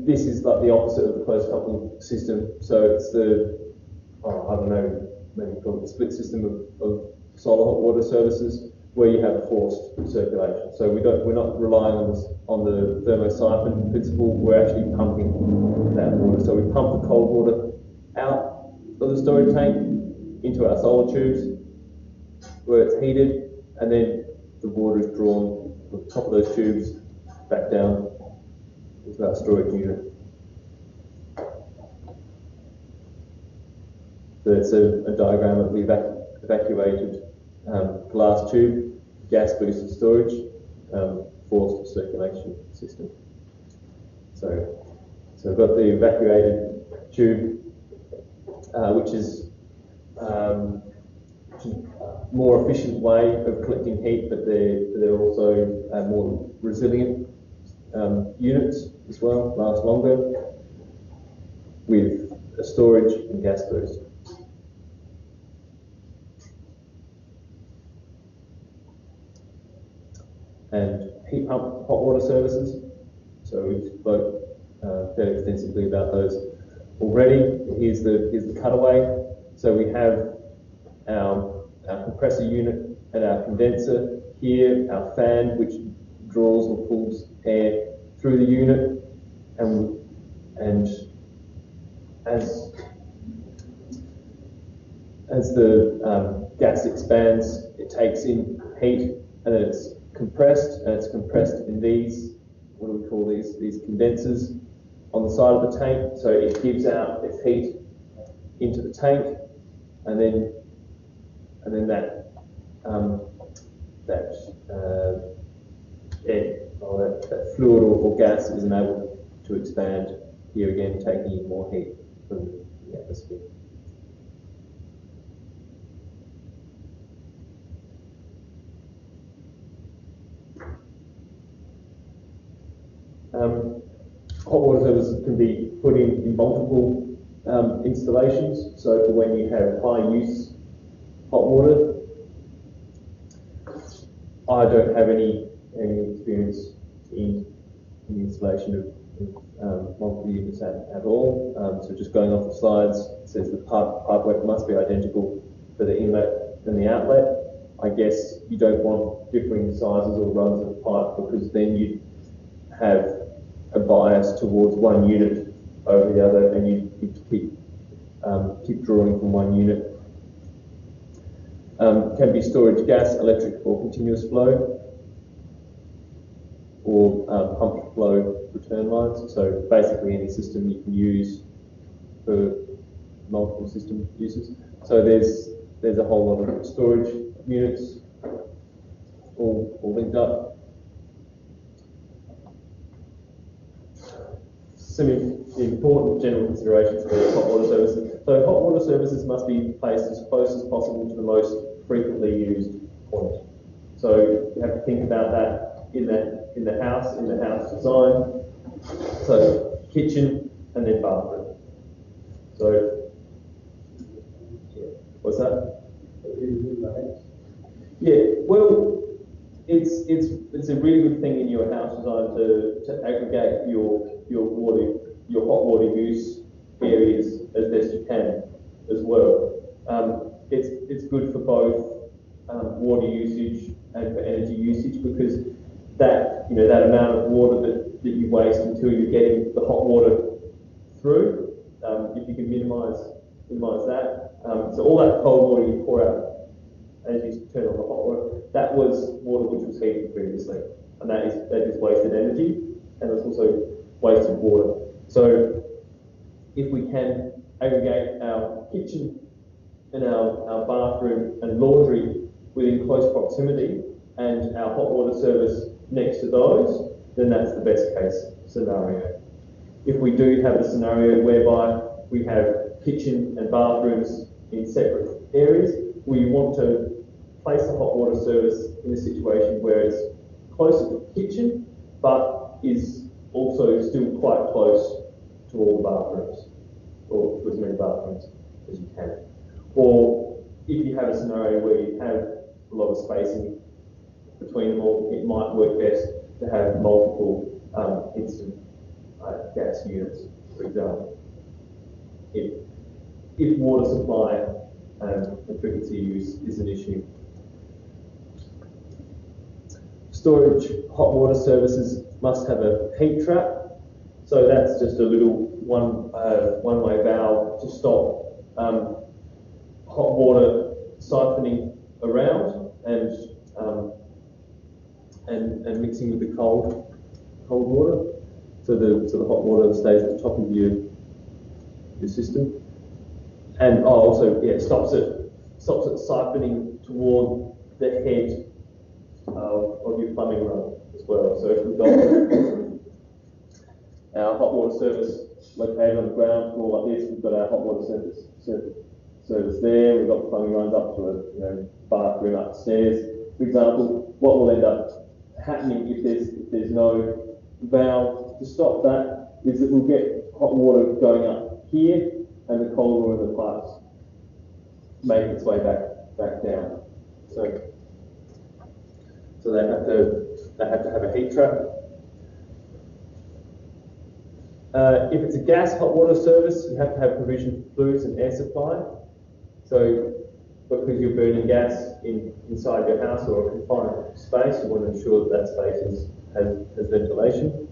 this is like the opposite of the closed coupled system. So it's I don't know, maybe call it the split system of solar hot water services, where you have forced circulation. So we're not relying on the thermosyphon principle. We're actually pumping that water. So we pump the cold water out of the storage tank into our solar tubes, where it's heated, and then the water is drawn from the top of those tubes back down into our storage unit. So it's a diagram of the evacuated glass tube, gas boosted storage, forced circulation system. So we've got the evacuated tube, which is a more efficient way of collecting heat, but they're also more resilient units as well, last longer, with a storage and gas boost. And heat pump hot water services. So we've spoke fairly extensively about those already. Here's the cutaway. So we have our compressor unit and our condenser here, our fan, which draws or pulls air through the unit, and as the gas expands, it takes in heat, and then it's compressed, in these, what do we call these condensers on the side of the tank. So it gives out its heat into the tank, and then that fluid or gas is enabled to expand here again, taking in more heat from the atmosphere. Hot water services can be put in multiple installations. So for when you have high use hot water, I don't have any experience in the installation of multiple units at all. So just going off the slides, it says the pipe work must be identical for the inlet and the outlet. I guess you don't want differing sizes or runs of pipe, because then you have a bias towards one unit over the other, and you keep drawing from one unit. Can be storage gas, electric, or continuous flow, or pumped flow return lines. So basically any system you can use for multiple system uses. So there's a whole lot of storage units all linked up. some important general considerations for hot water services. So hot water services must be placed as close as possible to the most frequently used point. So you have to think about that in the house design. So kitchen and then bathroom. So yeah, what's that? Yeah, well, it's a really good thing in your house design to aggregate your hot water use areas as best you can as well. It's good for both water usage and for energy usage, because that that amount of water that you waste until you're getting the hot water through, if you can minimise that. So all that cold water you pour out as you turn on the hot water, that was water which was heated previously, and that is wasted energy, and it's also wasted water. So if we can aggregate our kitchen and our bathroom and laundry within close proximity, and our hot water service next to those, then that's the best case scenario. If we do have a scenario whereby we have kitchen and bathrooms in separate areas, we want to place a hot water service in a situation where it's closer to the kitchen, but is also still quite close to all the bathrooms, or to as many bathrooms as you can. Or if you have a scenario where you have a lot of spacing between them all, it might work best to have multiple instant gas units, for example. If water supply and frequency use is an issue. Storage hot water services must have a heat trap. So that's just a little one-way valve to stop hot water siphoning around and mixing with the cold water. So the hot water stays at the top of your system. And also stops it siphoning toward the head of your plumbing run as well. So if we've got our hot water service located on the ground floor like this, we've got our hot water service there, we've got plumbing runs up to a bathroom upstairs, for example. What will end up happening if there's no valve to stop that is that we'll get hot water going up here, and the cold water in the pipes make its way back down. So they have to have a heat trap. If it's a gas hot water service, you have to have provision for fluids and air supply. So because you're burning gas inside your house or a confined space, you want to ensure that space has ventilation.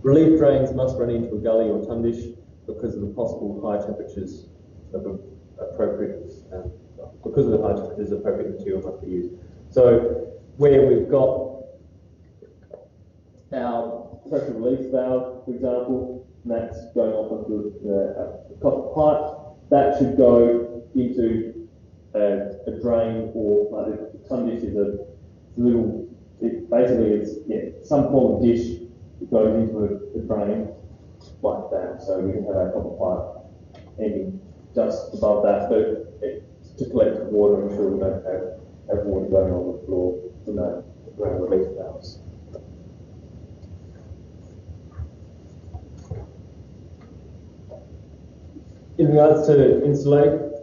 Relief drains must run into a gully or tundish because of the possible high temperatures of appropriate material must be used. So where we've got our pressure release valve, for example, and that's going off onto a copper pipe, that should go into a drain, or like the tundish is a little, it's some form of dish that goes into a drain like that. So we can have our copper pipe ending just above that, but to collect water and ensure we don't have water going on the floor from the drain release valves. In regards to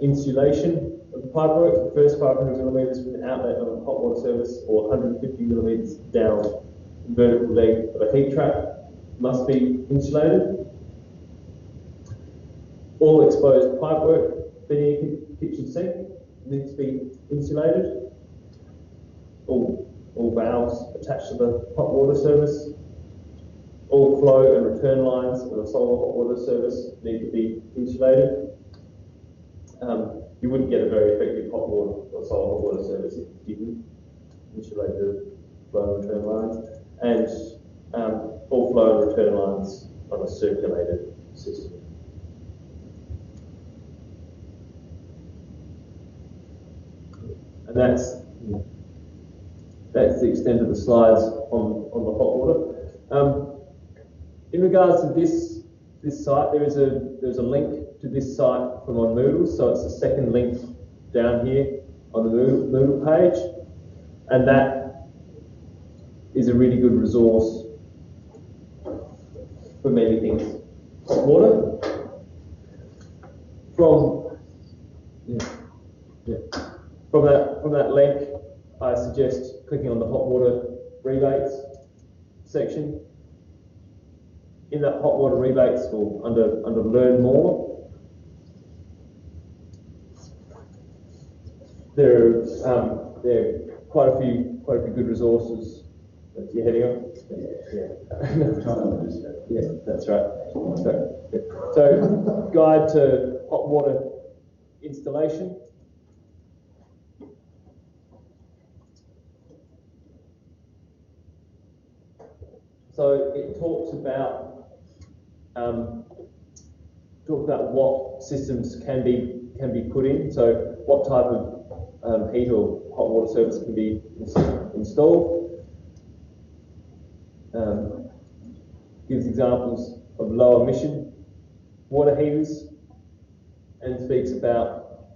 insulation of the pipework, the first 500 millimetres from the outlet of a hot water service, or 150 millimetres down the vertical leg of a heat trap, must be insulated. All exposed pipework beneath a kitchen sink needs to be insulated. All valves attached to the hot water service. All flow and return lines of a solar hot water service need to be insulated. You wouldn't get a very effective hot water or solar hot water service if you didn't insulate the flow and return lines. And all flow and return lines on a circulated system. And that's the extent of the slides on the hot water. regards to this site, there's a link to this site from on Moodle, so it's the second link down here on the Moodle page, and that is a really good resource for many things. Water from that link, I suggest clicking on the hot water rebates section. In that hot water rebates, or under Learn More, there are quite a few good resources that you're heading on. Yeah, that's right. So, guide to hot water installation. So it talks about what systems can be put in. So what type of heat or hot water service can be installed. Gives examples of low emission water heaters, and speaks about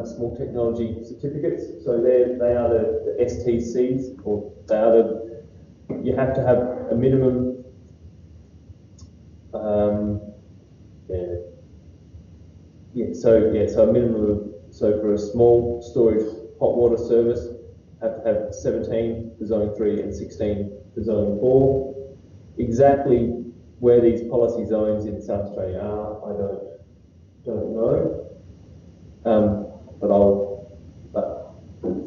small technology certificates. So they are the STCs, or they are you have to have a minimum. So a minimum of, so for a small storage hot water service, have to have 17 for zone 3 and 16 for zone 4. Exactly where these policy zones in South Australia are, I don't know. But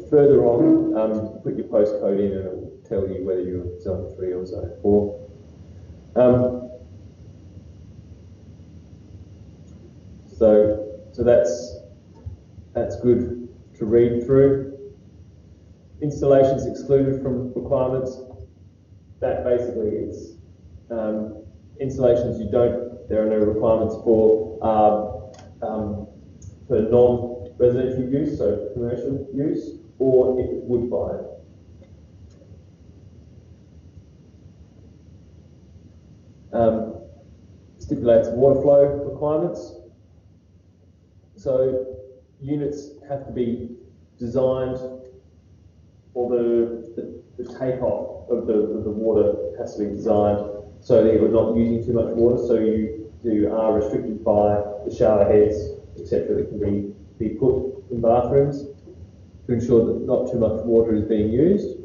further on, put your postcode in and it will tell you whether you're zone 3 or zone 4. So that's good to read through. Installations excluded from requirements. That basically is installations there are no requirements for non-residential use, so commercial use, or if it's wood fired. Stipulates water flow requirements. So units have to be designed, or the takeoff of the water has to be designed so that you're not using too much water, so you are restricted by the shower heads, etc., that can be put in bathrooms to ensure that not too much water is being used.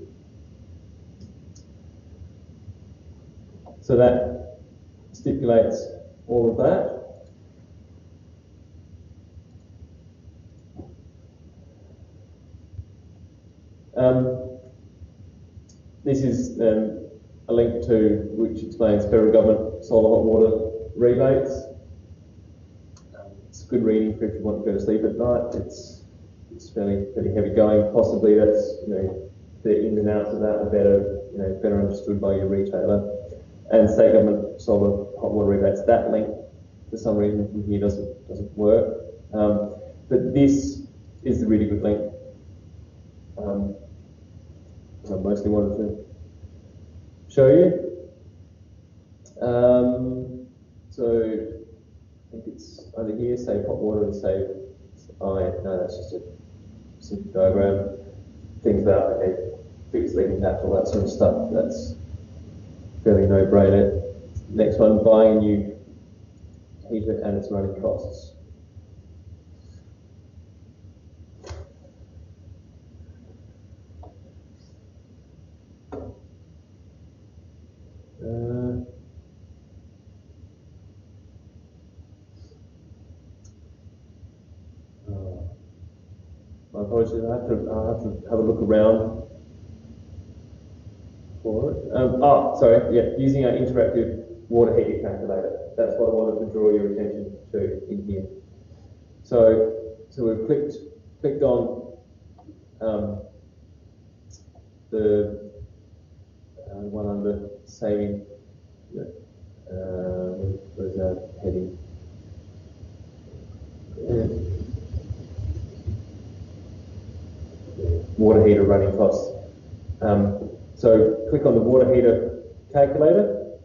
So that stipulates all of that. This is a link to which explains federal government solar hot water rebates. It's good reading for if you want to go to sleep at night. It's fairly heavy going. Possibly that's the ins and outs of that are better understood by your retailer. And state government solar hot water rebates. That link, for some reason, from here doesn't work. But this is the really good link. I mostly wanted to show you. So I think it's over here, save hot water and save. Oh yeah, no, that's just a simple diagram. Things about fixed leaking taps, all that sort of stuff. That's fairly no-brainer. Next one, buying a new heater and its running costs. My apologies, I'll have to have a look around for it. Sorry, yeah, using our interactive water heater calculator. That's what I wanted to draw your attention to in here. So we've clicked on the one under saving. Where's that heading? Water heater running costs. So click on the water heater calculator,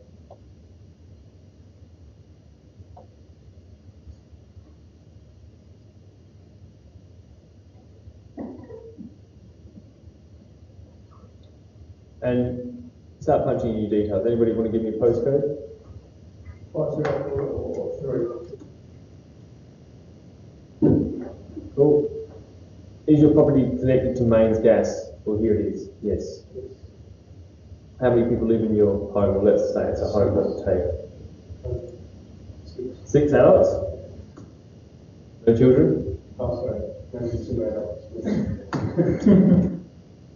and start punching in your details. Anybody want to give me a postcode? 504. Cool. Is your property connected to mains gas? Well, here it is. Yes. How many people live in your home? Well, let's say it's a home that take 6 adults. No children? Oh, sorry. Maybe 2 adults.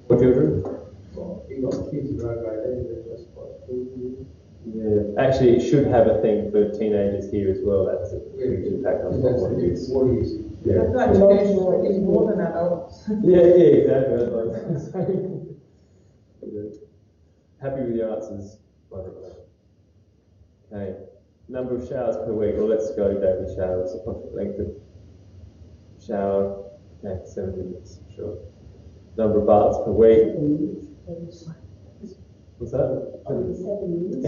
4 children? Well, you got kids around right there, they're just quite cool. Yeah. Actually, it should have a thing for teenagers here as well. That's a huge impact on what it is. What is it? Yeah. I feel like teenagers is more than adults. Yeah, exactly. That's what I was saying. Happy with your answers, by the way. Okay. Number of showers per week. Well, let's go daily showers. Approximate length of shower. Okay, 7 minutes, sure. Number of baths per week. What's that? 7 minutes.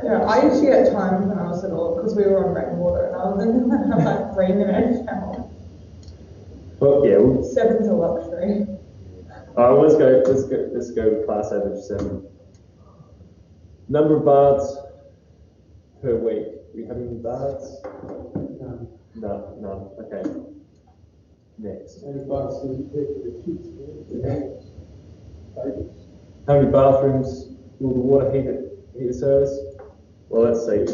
Yeah, I used to get times when I was little because we were on rainwater and I was in like 3 minute shower. Well, yeah. 7's a luxury. All right, let's go with class average 7. Number of baths per week. Do you have any baths? No, none. Okay. Next. How many bathrooms will the water heater service? Well, let's say 2.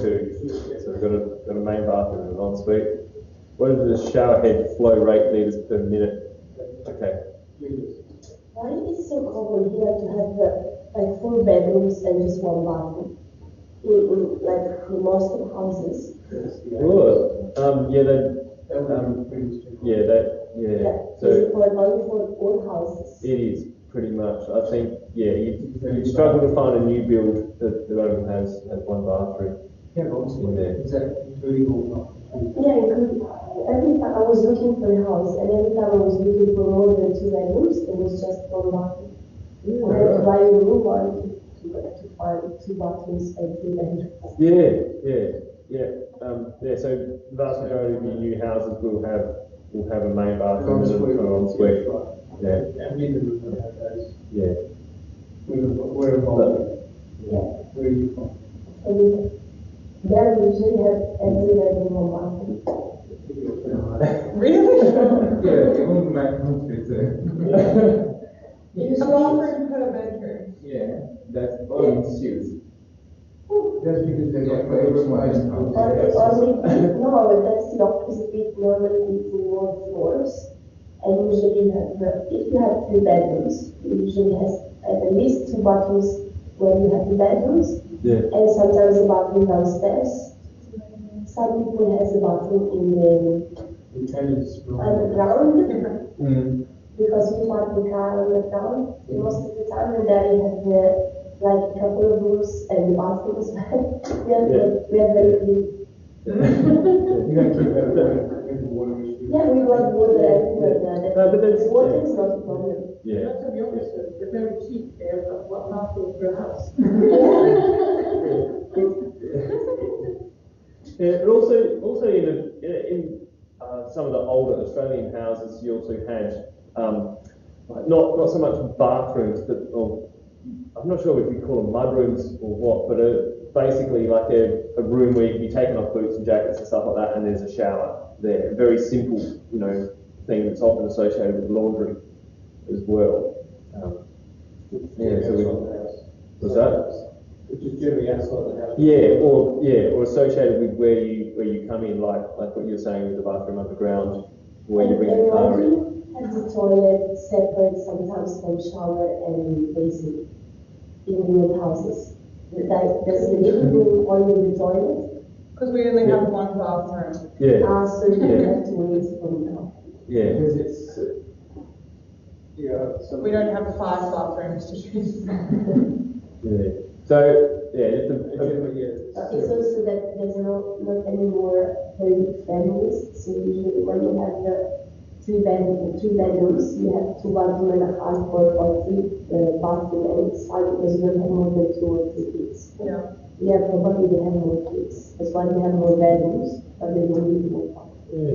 So we've got a main bathroom and an ensuite. What is the shower head flow rate litres per minute? Okay. Why is it so common here to have like 4 bedrooms and just 1 bathroom? In like most of the houses. Good. Yeah. So is it only for all houses? It is pretty much. I think you struggle to find a new build that only has 1 bathroom. In there. Is that including or not? Yeah, including. Every time I was looking for a house, and every time I was looking for more than 2 bedrooms, it was just 1 bathroom. I had to buy a new one to find 2 bathrooms and 3 bedrooms. So the vast majority of your new houses will have a main bathroom and an ensuite. Yeah. And we didn't have those. Yeah. We're involved. Yeah. Where are you from? And then we usually have every bedroom 1 bathroom. Really? Yeah, it won't make sense. A bathroom per bedroom. Yeah, that's all institutes. That's because they got Yeah, space. No, that's the opposite. Normally it's in more floors. And usually if you have 3 bedrooms, you usually have at least 2 bathrooms where you have the bedrooms. Yeah. And sometimes a bathroom downstairs. Some people has a bathroom in the underground because we park the car on the ground most of the time, and there you have like a couple of rooms and the bathroom as well. We are very clean. You don't keep that water issue. Yeah, we got water everywhere there. No, but that's- Water is not a problem. Yeah. To be honest, they're very cheap there, but what bathroom per house? Yeah, but also in some of the older Australian houses, you also had like not so much bathrooms, but I'm not sure if you call them mudrooms or what, but basically like a room where you can be taking off boots and jackets and stuff like that, and there's a shower there. A very simple, thing that's often associated with laundry as well. What's that? Which is generally outside the house. Or associated with where you come in, like what you're saying with the bathroom underground, where you bring the car in. Have the toilet separate sometimes from shower and basin in new houses. There's the living room only the toilet. Because we only have 1 bathroom. Yeah. So you have to wait for now. Yeah. Because it's, We don't have 5 bathrooms to choose from. Yeah. So It's also that there's not any more very big families. So usually when you have the 3 bedrooms, you have 2 bathroom and a half or 3 bathroom, and it's hard because you don't have more than 2 or 3 kids. Yeah. Yeah, probably they have more kids. That's why they have more bedrooms, but they don't need more bathrooms. Yeah,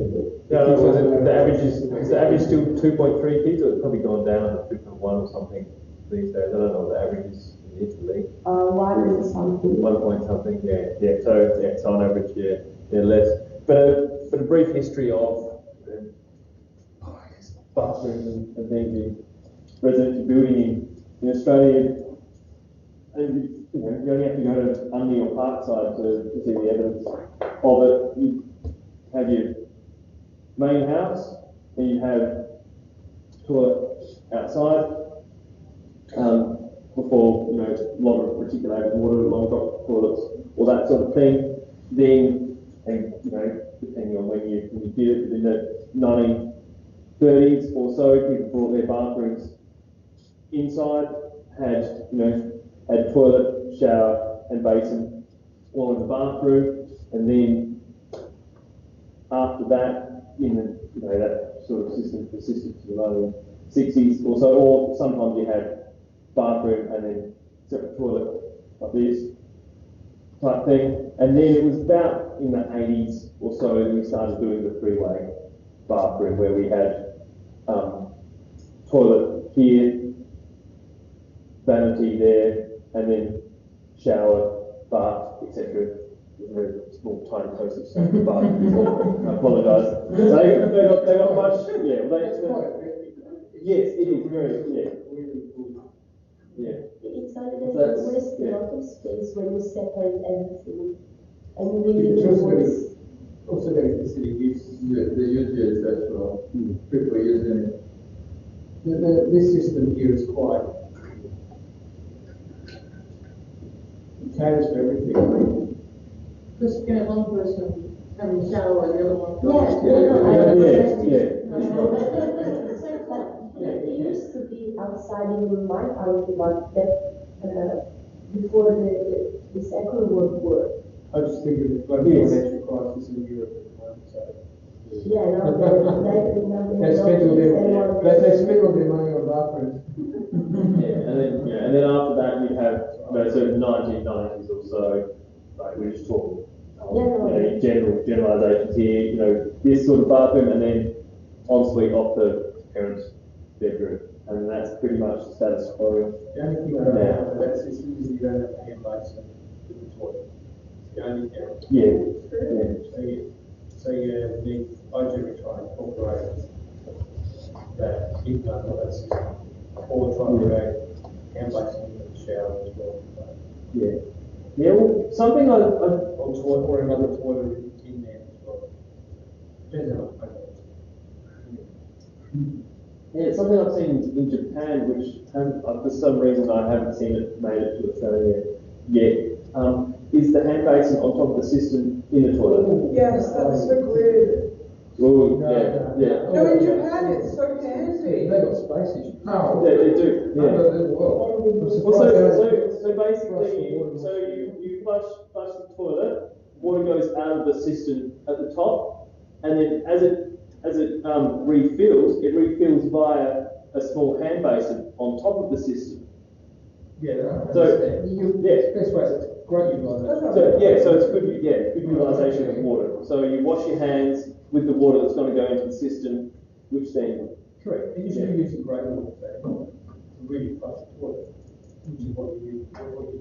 the average is the average still 2.3 kids, or it's probably gone down to 2.1 or something these days. I don't know what the average is in Italy. 1 something. 1 point something, yeah. So on average, they're less. But a brief history of bathrooms and things in residential building in Australia. And you only have to go to Unley or Parkside to see the evidence of it. You have your main house, and you have toilet outside. Before, a lot of reticulated water, long drop toilets, all that sort of thing. Then, and depending on when you did it, in the 1930s or so, people brought their bathrooms inside, had toilet, shower, and basin all in the bathroom, and then after that, that sort of system persisted to the 1960s or so, or sometimes you had bathroom and then separate toilet like this type thing. And then it was about in the 80s or so we started doing the three-way bathroom where we had toilet here, vanity there, and then shower, bath, etc. Very small, tiny postage stamp bath. I apologise. They got much. Yes, it is very. Yeah. It's like that you waste a lot of space when you separate everything. And you really also there is the use. The UTS as well. People using it. This system here is quite. It caters for everything. Because you can have one person having a shower and the other one. It used to be outside in my country, but that before the Second World War. I just think of the global financial crisis in Europe at the moment. So. Yeah, no, they spend all their money on bathrooms. and then after that you have sort of 1990s or so. Like we're just talking. Generalizations here. This sort of bathroom, and then ensuite off the parents' bedroom, and that's pretty much the status quo. The only thing I don't know about that system is you don't have a hand basin in the toilet. It's the only thing. So you need budget to try and incorporate that income of that system, or try and create hand basin in the shower as well. Well, something or another toilet in there as well. Depends on what it's something I've seen in Japan, which for some reason I haven't seen it made it to Australia yet. Is the hand basin on top of the system in the toilet? Yes, that's so good. Well, No, in Japan it's so handy. They got space issues. Oh, yeah, they do. Yeah. So basically, you flush the toilet, water goes out of the system at the top, and then as it refills via a small hand basin on top of the system. Best way, it's great utilisation. So it's good utilisation of water. So you wash your hands with the water that's going to go into the system, which then. Correct. And you should be using grey water to really flush the toilet, which is what you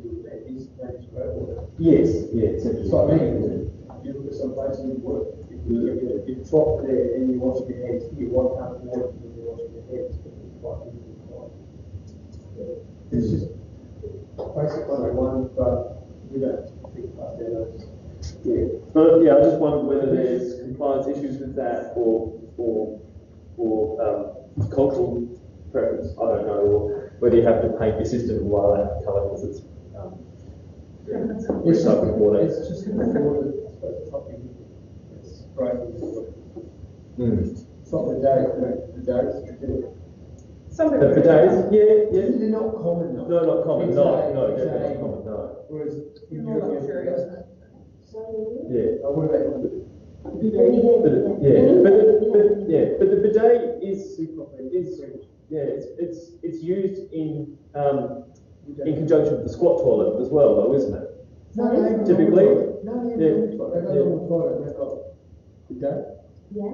do there. Is manage grey water. Yes, essentially. So I mean, you look at some places in work. You drop there and you wash your hands. You want to have water when you wash your hands. It's just basic 101, but we don't think about that. But I just wondered whether there's compliance issues with that or cultural preference. I don't know, or whether you have to paint your system in lilac colour because it's recycled water. It's just the water. It's topping. It's great. It's not the days. Some But for days, They're not common though. No, not common. No, definitely not common. No. Whereas in more Europe, luxurious. what about the But the bidet is it's used in conjunction with the squat toilet as well, though, isn't it? Typically. They've got normal toilet. They've got bidet. Yeah.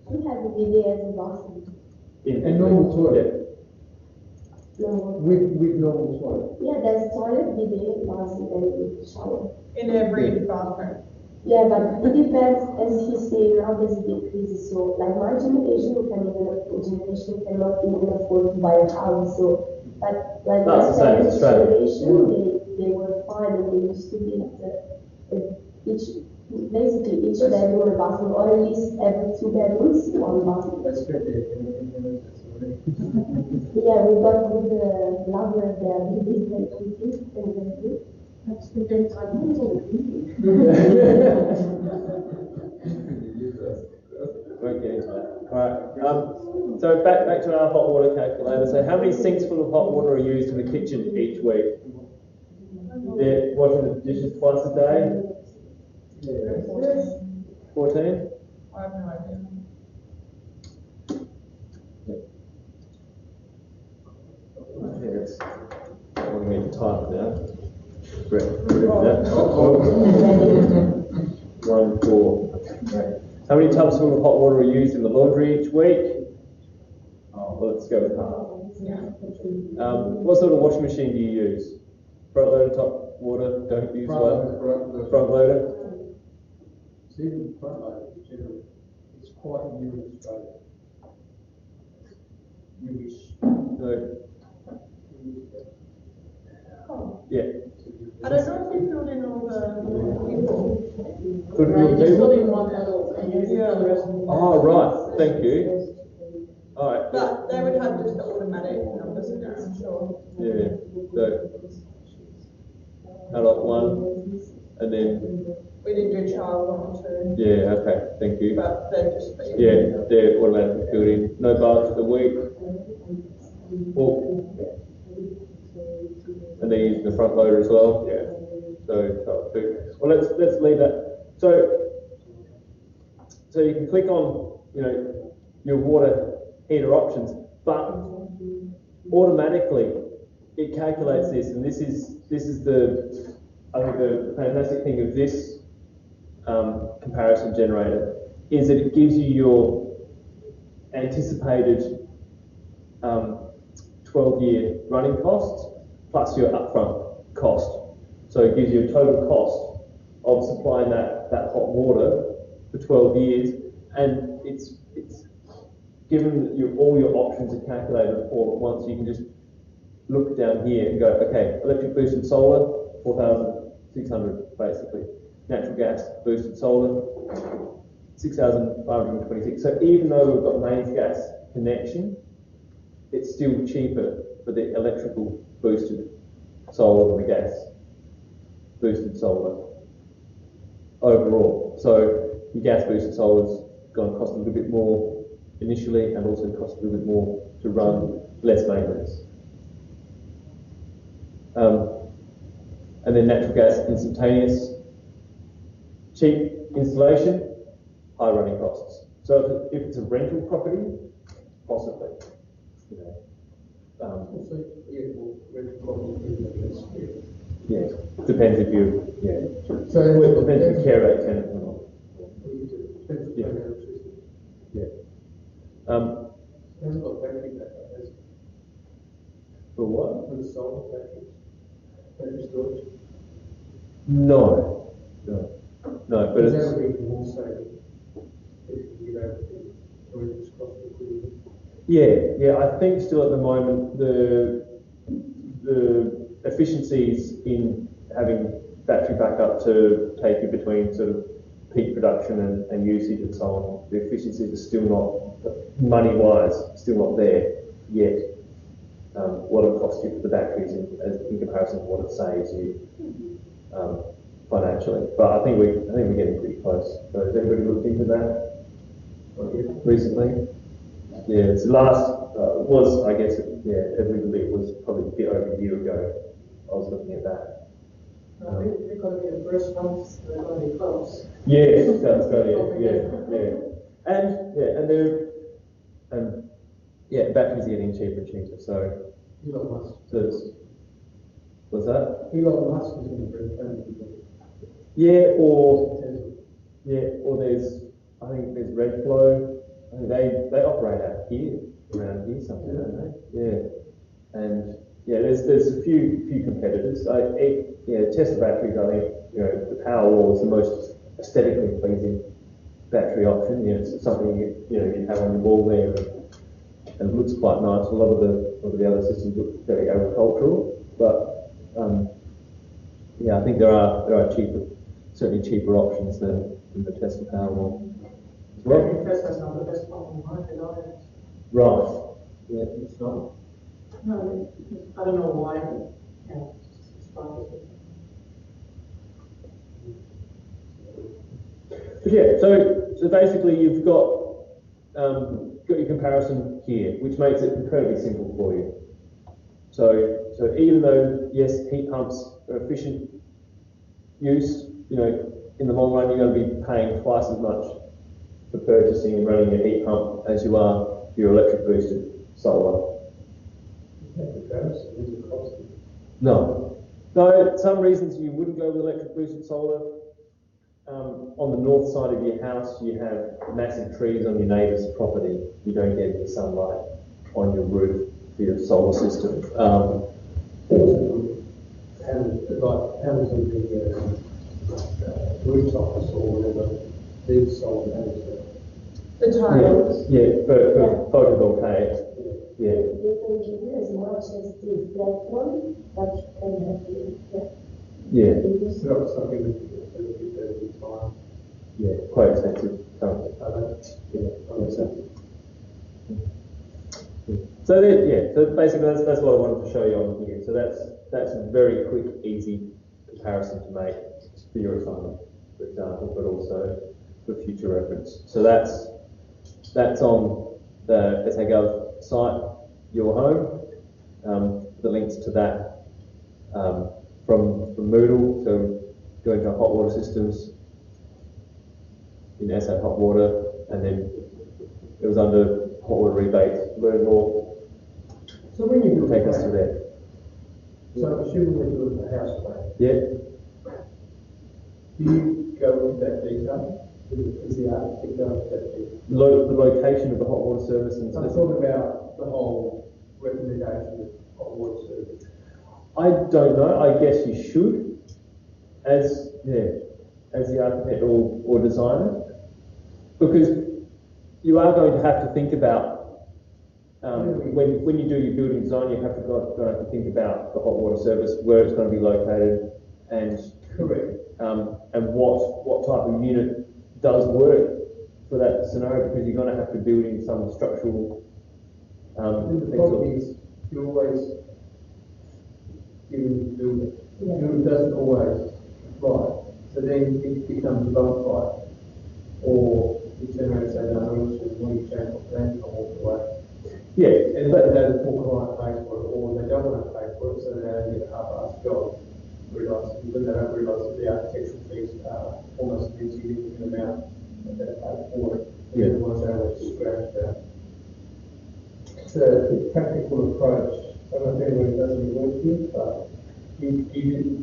We have a bidet as a bathroom. And normal toilet? No. With normal toilet? Yeah, there's toilet, bidet, bathroom, and shower. In every bathroom. Yeah, but it depends, as he said, now there's a decrease. So, like my generation cannot even afford to buy a house. So, but like my That's the same as parents' Australia. generation, they were fine and they used to be basically each bedroom a bathroom, or at least every 2 bedrooms, 1 bathroom. That's good there. Yeah, we got good lovers there. They did very quickly and very good. That's the daytime. Won't get into that. Alright, so back to our hot water calculator. So how many sinks full of hot water are used in the kitchen each week? They're washing the dishes twice a day? 14? I have no idea. Yes. I want to get type now. Brett, that. 1, 4. How many tubs full of hot water are used in the laundry each week? Oh, well, let's go with half. What sort of washing machine do you use? Front loader, top water, don't use one? Front loader? See, the front loader, generally, it's quite new in Australia. Newish. No. Yeah. I don't know if you filled in all the people. Could Right, you just people? put in one adult and use the rest. Oh, right. Thank you. All right. But they would have just the automatic numbers in there, I'm sure. Yeah. So, adult 1, and then, We didn't do child 1 or 2, yeah, okay. Thank you. but they're just. Yeah, they're automatically filled in. No baths for the week. Oh. And they're using the front loader as well. Yeah. So, well, let's leave that. So you can click on, your water heater options, but automatically it calculates this, and this is the, I think the fantastic thing of this comparison generator is that it gives you your anticipated 12-year running costs plus your upfront cost. So it gives you a total cost of supplying that hot water for 12 years, and it's given that all your options are calculated all at once. You can just look down here and go, okay, electric boosted solar, 4,600 basically. Natural gas boosted solar, 6,526. So even though we've got mains gas connection, it's still cheaper for the electrical boosted solar than the gas boosted solar overall. So your gas boosted solar's going to cost a little bit more initially, and also cost a little bit more to run, less maintenance. And then natural gas instantaneous, cheap installation, high running costs. So if it's a rental property, possibly. So, yeah, well, rental property, Yeah, depends if you, So well, it depends if you care about tenant or not. Yeah. Yeah. Hasn't got battery backup, has it? For what? For the solar batteries, battery storage. No, but Because it's, that would be more saving if you get over to reduce cost of liquidity. yeah, I think still at the moment the efficiencies in having battery backup to take you between sort of peak production and usage and so on, the efficiencies are still not, money-wise, still not there yet. What it costs you for the batteries in comparison to what it saves you financially. But I think we're getting pretty close. So has everybody looked into that recently? Yeah, it's was, I guess, admittedly it was probably a bit over a year ago. I was looking at that. They're going to be the first ones, they're going to be close. Yeah, South Australia, and batteries are getting cheaper and cheaper. So Elon Musk. What's that? Elon Musk is going to bring family together. Yeah, or there's, I I think there's Red Flow. I think they operate out here, around here somewhere, don't they? Yeah. And yeah, there's a few competitors. Tesla batteries, I think, the Powerwall is the most aesthetically pleasing battery option. It's something you have on your wall there, and it looks quite nice. A lot of the other systems look fairly agricultural, but I think there are certainly cheaper options than the Tesla Powerwall. Well, Tesla's not the best part of the market either. Right. Yeah, it's not. No, I don't know why, but it's part of it. But yeah, so basically you've got your comparison here, which makes it incredibly simple for you. So even though yes, heat pumps are efficient use, in the long run you're going to be paying twice as much for purchasing and running your heat pump as you are for your electric boosted solar. No, some reasons you wouldn't go with electric boosted solar. On the north side of your house, you have massive trees on your neighbour's property. You don't get any sunlight on your roof for your solar system. Hamilton, the rooftops or whatever, these solar panels. The tiles. Yeah, for photovoltaics. Yeah. You can give it as much as the black one, but you can have the Yeah. Yeah, quite expensive currently. So basically that's what I wanted to show you on here. So that's a very quick, easy comparison to make for your assignment, for example, but also for future reference. So that's on the SA.gov site, Your Home. The links to that from Moodle. So go into hot water systems in SA Hot Water, and then it was under hot water rebates. Learn more. So when you Take us to there. So assuming we're doing the house plan, Yeah. do you go into that detail? Is the architect go into that detail? The location of the hot water service and I'm talking about the whole recommendation of hot water service. I don't know. I guess you should, as the architect or designer, because you are going to have to think about when you do your building design, you have to think about the hot water service, where it's going to be located, and Correct. And what type of unit does work for that scenario, because you're going to have to build in some structural. The problem is you always give the builder. The builder doesn't always apply. So then it becomes a bump fight. Or you turn around and say, no, we should change the plan and walk away. Yeah, And the poor client pays for it, or they don't want to pay for it, so they don't get a half-assed job. When they don't realise that the architectural fees are almost an insignificant amount that they pay for it. Yeah. The ones they always scratch about. The practical approach, I don't know if anyone doesn't work here, but did you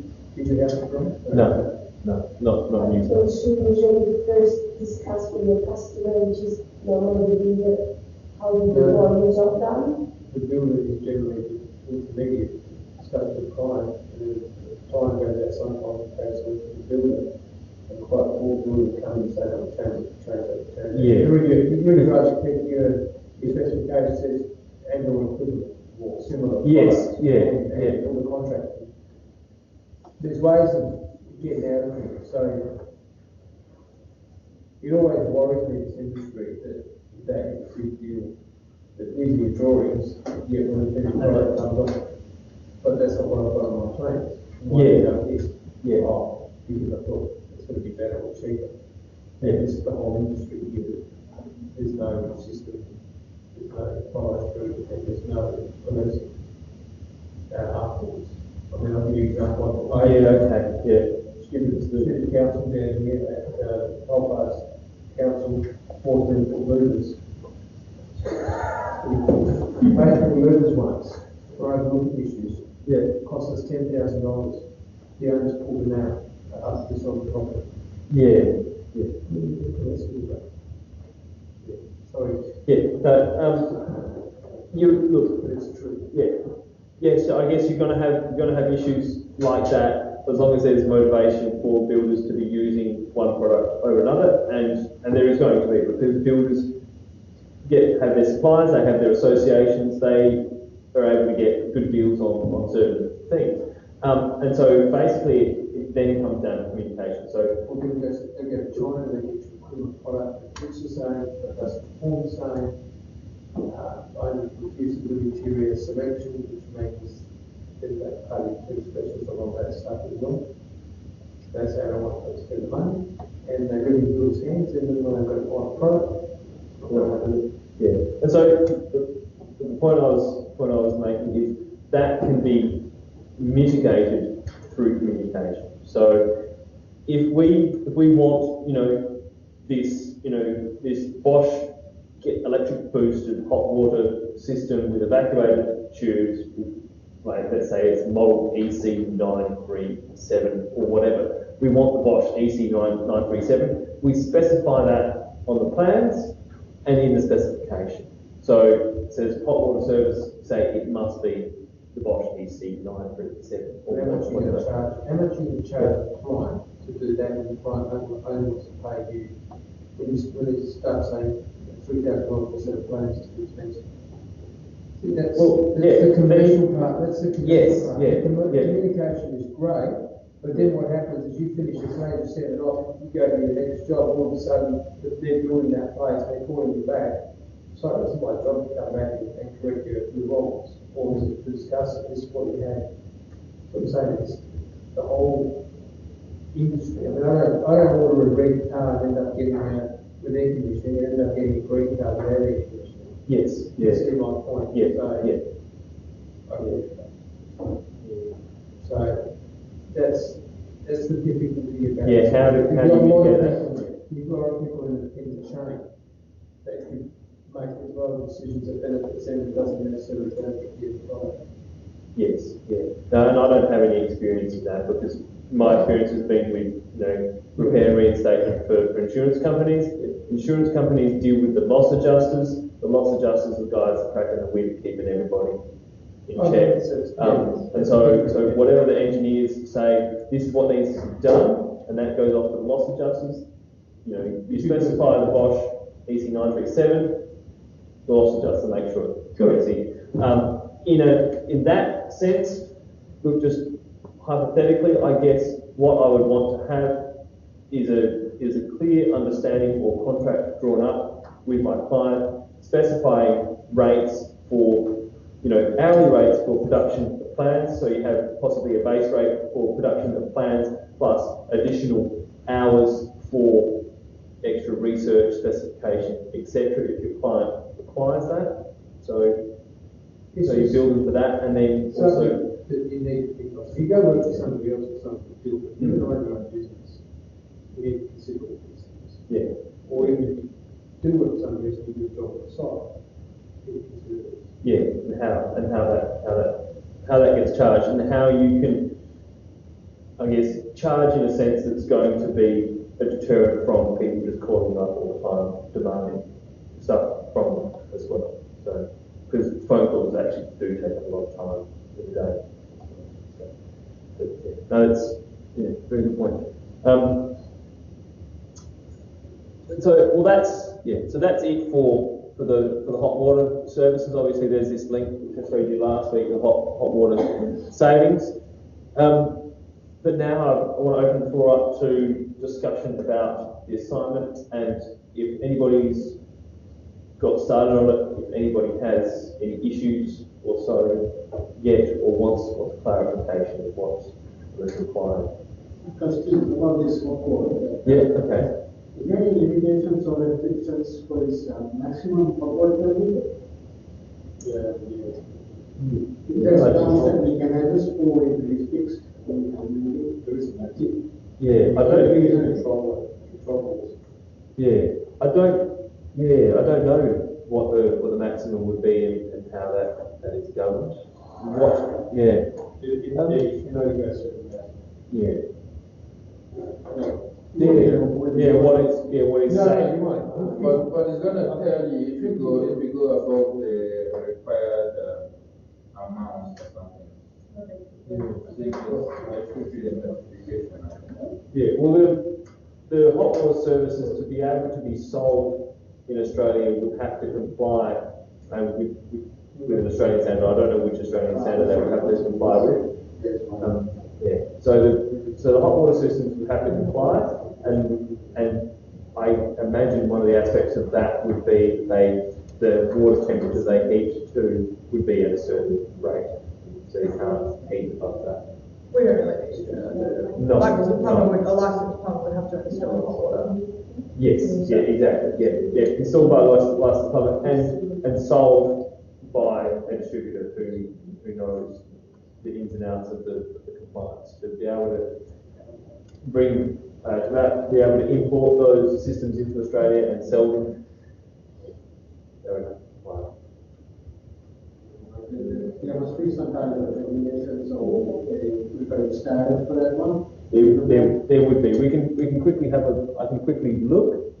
have a problem? No, not new. So should usually first discuss with your customer, which is normally the builder, how you want your job done? The builder is generally intermediate, starts with the client, and then the client goes out sometimes and goes with the builder. And quite all builders come and say, "I'm change it. Yeah. You really try to keep your specification says annual equivalent or similar. Yes, products, yeah. and all the contracts. There's ways of getting out of it. So it always worries me in this industry that is a big deal. That these are your drawings, yet when the finished product comes off, but that's not what I've got on my plans. Yeah. Oh, because I thought it's going to be better or cheaper. Yeah. And it's the whole industry here. There's no system, there's no follow through, and there's no policy afterwards. I mean, I'll give you an example. Student council down here at Belfast Council, 14 movers. We paid for movers once for overlooking issues. Yeah, it cost us $10,000. The owners pulled them out after this on the property. Yeah. Let's do that. sorry, Yeah, you look. but it's true. Yeah, so I guess you're going to have issues like that as long as there's motivation for builders to be using one product over another, and there is going to be, because builders have their suppliers, they have their associations, they are able to get good deals on certain things, and so basically it then comes down to communication. So Or people go to China, they get your equivalent product that looks the same, that doesn't perform the same. I refuse to do interior selection, which means that they pay too specialist a lot of that stuff as well. That's how I want to spend the money, and they leave in good hands, and then when they've got to buy a product, yeah, and so the point I was making is that can be mitigated through communication. So if we want, this Bosch electric boosted hot water system with evacuated tubes, like let's say it's model EC937 or whatever, we want the Bosch EC937, we specify that on the plans and in the specification. So it says hot water service, say it must be the Bosch EC937 or how much are you going to whatever. charge? How much are you going to charge the client to do that, and the client only wants to pay you when you start saying $3,000 for a set of plans is too expensive? See, that's the commercial part. That's the commercial part. The communication is great, but then what happens is you finish your plan, you send it off, you go to your next job, all of a sudden they're building that place, they're calling you back. So it's my job to come back and correct your wrongs, or to discuss it. This is what you had. So I'm saying it's the whole industry. I mean, I don't order a red car and end up getting with air conditioning, and end up getting a green car without air conditioning. Yes. You see my point? Yeah. So that's the difficulty about Yeah, it. how do you get that? You've got a lot of people in the chain that can make a lot of decisions that benefits them and doesn't necessarily benefit the product. Yes, yeah. No, and I don't have any experience with that, because my experience has been with, repair and reinstatement for insurance companies. Insurance companies deal with the loss adjusters. The loss adjusters are the guys cracking the whip, keeping everybody in check. And so whatever the engineers say, this is what needs to be done, and that goes off to the loss adjusters. You specify the Bosch EC937, the loss adjuster make sure it's correct. In that sense, look, just hypothetically, I guess what I would want to have is a clear understanding or contract drawn up with my client, specifying rates for, hourly rates for production of plans. So you have possibly a base rate for production of plans plus additional hours for extra research, specification, etc. if your client requires that. So you build them for that, and then also that you need to think of. If you go work for somebody else or something to build it, you don't own your own business. You need to consider all these things. yeah. Or even if you do work for somebody else and you do a job on the side, you need to consider this. Yeah, and how that gets charged, and how you can, I guess, charge in a sense that's going to be a deterrent from people just calling you up all the time, demanding stuff from them as well. So, because phone calls actually do take up a lot of time in the day. No, that's very good point. So that's it for the hot water services. Obviously, there's this link which I showed you last week, the hot water savings. But now I want to open the floor up to discussion about the assignment, and if anybody's got started on it, if anybody has any issues or so yet, or wants clarification of what is required. Because about this hot water. Yeah, okay. Is there any limitations or restrictions for this maximum hot water level? Yeah. If there's a chance that we can have this, or it is fixed, there is a maximum. Yeah, I don't think control. Yeah, I don't know what the maximum would be and how that is governed. Yeah. You know you go certain Yeah. what it's saying. But it's gonna tell you if you go above the required amount or something. I think it should be a notification. Yeah, well, the hot water services, to be able to be sold in Australia, would have to comply with an Australian standard. I don't know which Australian standard they would have to comply with. So the hot water systems would have to comply, and I imagine one of the aspects of that would be the water temperatures they heat to would be at a certain rate, so you can't heat above that. We don't really need to do that. No, Like a no. licensed plumber would have to install hot water. Yes, yeah, exactly, yeah. Installed by a licensed plumber and sold by a distributor who knows the ins and outs of the compliance. To be able to be able to import those systems into Australia and sell them, they would have to comply. There must be some kind of regulations or a standard for that one. There would be. We can quickly I can quickly look.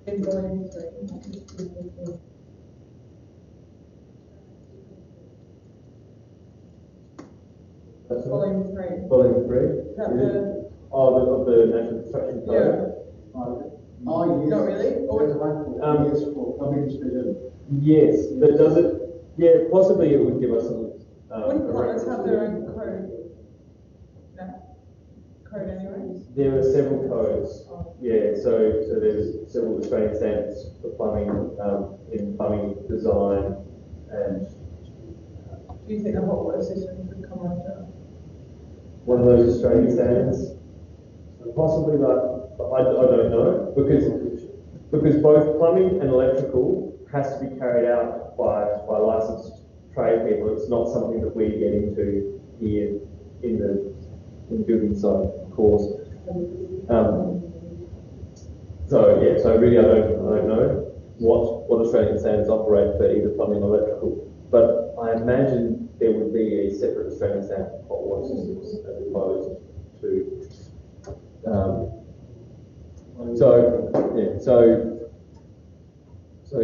In volume 3. Volume 3. Volume 3. Is that the? Of the National Construction Code. Yes. Not really? There's one yes for public division. Yes, but does it? Yeah, possibly it would give us some. Wouldn't plumbers have their own code? No. Code anyways? There are several codes. Yeah, so there's several Australian standards for plumbing, in plumbing design, and Do you think the hot water systems would come under? one of those Australian standards. Possibly, but I don't know, because both plumbing and electrical has to be carried out by licensed trade people. It's not something that we get into here in the building side course. So really I don't know what Australian standards operate for either plumbing or electrical, but I imagine there would be a separate Australian standard for hot water systems as opposed to so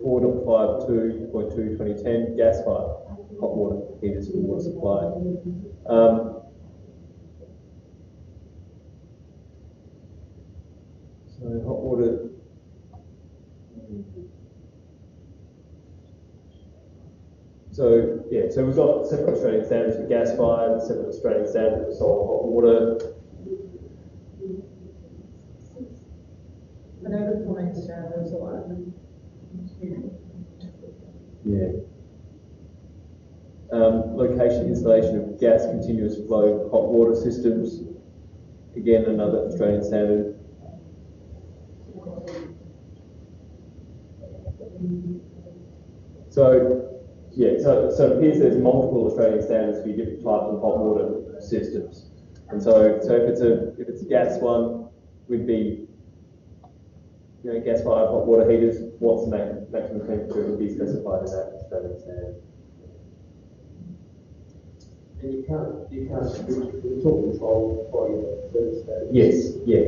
4.52.2 2010 gas-fired hot water heaters for water supply. So hot water. So we've got separate Australian standards for gas-fired, separate Australian standards for solid hot water. I know the plumbing standards are like, Yeah. Location installation of gas continuous flow hot water systems. Again, another Australian standard. So it appears there's multiple Australian standards for different types of hot water systems. And so if it's a gas one, would be gas-fired hot water heaters. What's the maximum temperature would be specified in that Australian standard? And you can't it's all controlled by your service standard. Yes, yes.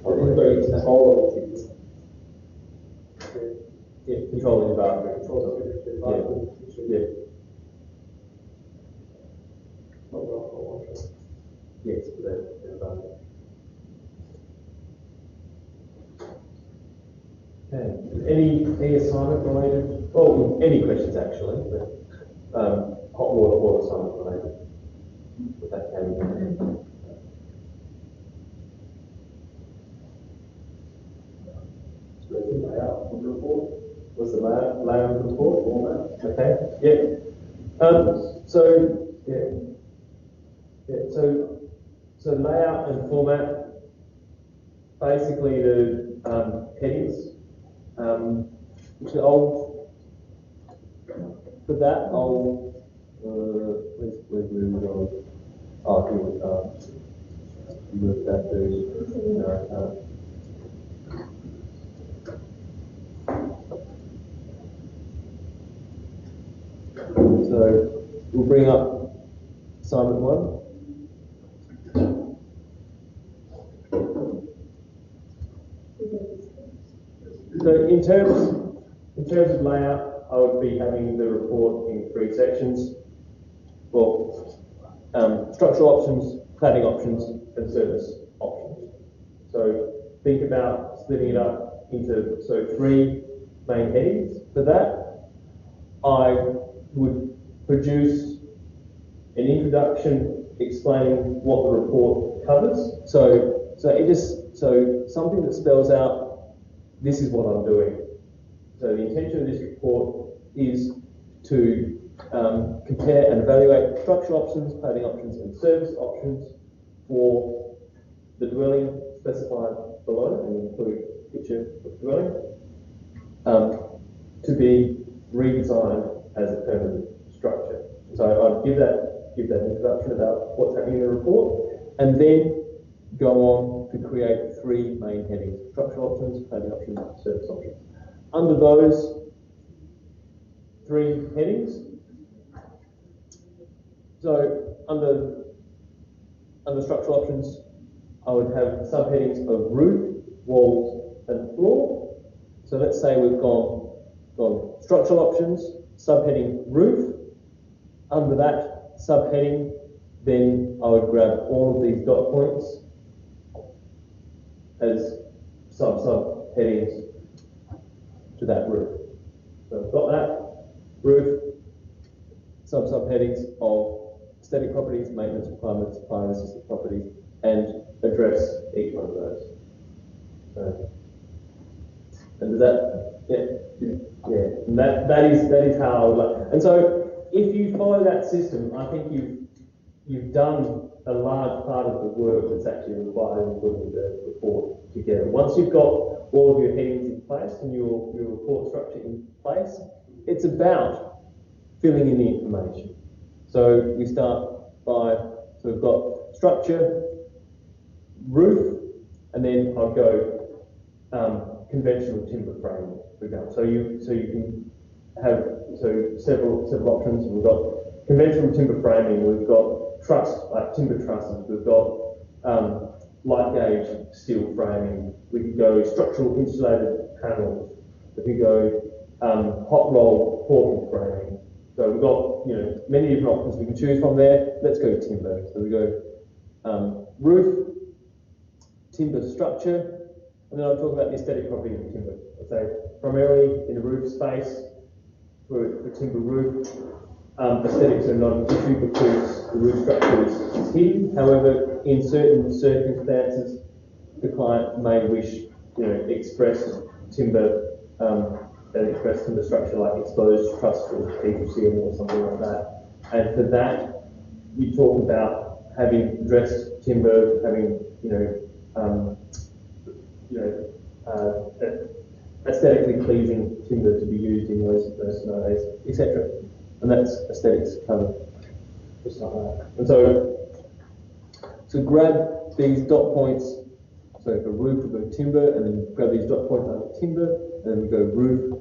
Everybody control of it. Yeah, controlling the bathroom. Yeah. Yes, the bathroom. Okay. Any assignment related? Oh, any questions actually? But, hot water assignment related. With that category. Layout of the report. What's the layout of the report? Format. Okay. Yeah. So layout and format. Basically, the headings. Which I'll for that where's moving on? Oh, here we go. Move that to So we'll bring up assignment 1. So in terms of layout, I would be having the report in 3 sections. Well, structural options, cladding options, and service options. So think about splitting it up into 3 main headings. For that, I would produce an introduction explaining what the report covers. So something that spells out, this is what I'm doing. So the intention of this report is to compare and evaluate structural options, cladding options, and service options for the dwelling specified below, and include a picture of the dwelling, to be redesigned as a permanent structure. So I'd give that introduction about what's happening in the report, and then go on to create 3 main headings: structural options, cladding options, service options. Under those 3 headings, so under structural options, I would have subheadings of roof, walls, and floor. So let's say we've gone structural options, subheading roof. Under that subheading, then I would grab all of these dot points as subheadings to that roof. So I've got that roof, subheadings of aesthetic properties, maintenance requirements, fire resistant properties, and address each one of those. So, and does that, yeah, and that is how I would like. And so, if you follow that system, I think you've done a large part of the work that's actually required in putting the report together. Once you've got all of your headings in place and your report structure in place, it's about filling in the information. So we start by, so we've got structure, roof, and then I'll go conventional timber framing, for example. So you can have several options. We've got conventional timber framing. We've got truss, like timber trusses. We've got light gauge steel framing. We can go structural insulated panels. We can go hot roll portal framing. So we've got many different options we can choose from there. Let's go timber. So we go roof, timber structure, and then I'll talk about the aesthetic properties of timber. So primarily in the roof space, for timber roof, aesthetics are not an issue because the roof structure is hidden. However, in certain circumstances, the client may wish, express timber, structure like exposed truss or PVC or something like that. And for that, you talk about having dressed timber, having aesthetically pleasing timber to be used in those scenarios, etc. And that's aesthetics covered, just like that. And so grab these dot points. So for roof, we go timber, and then grab these dot points under timber, and then we go roof,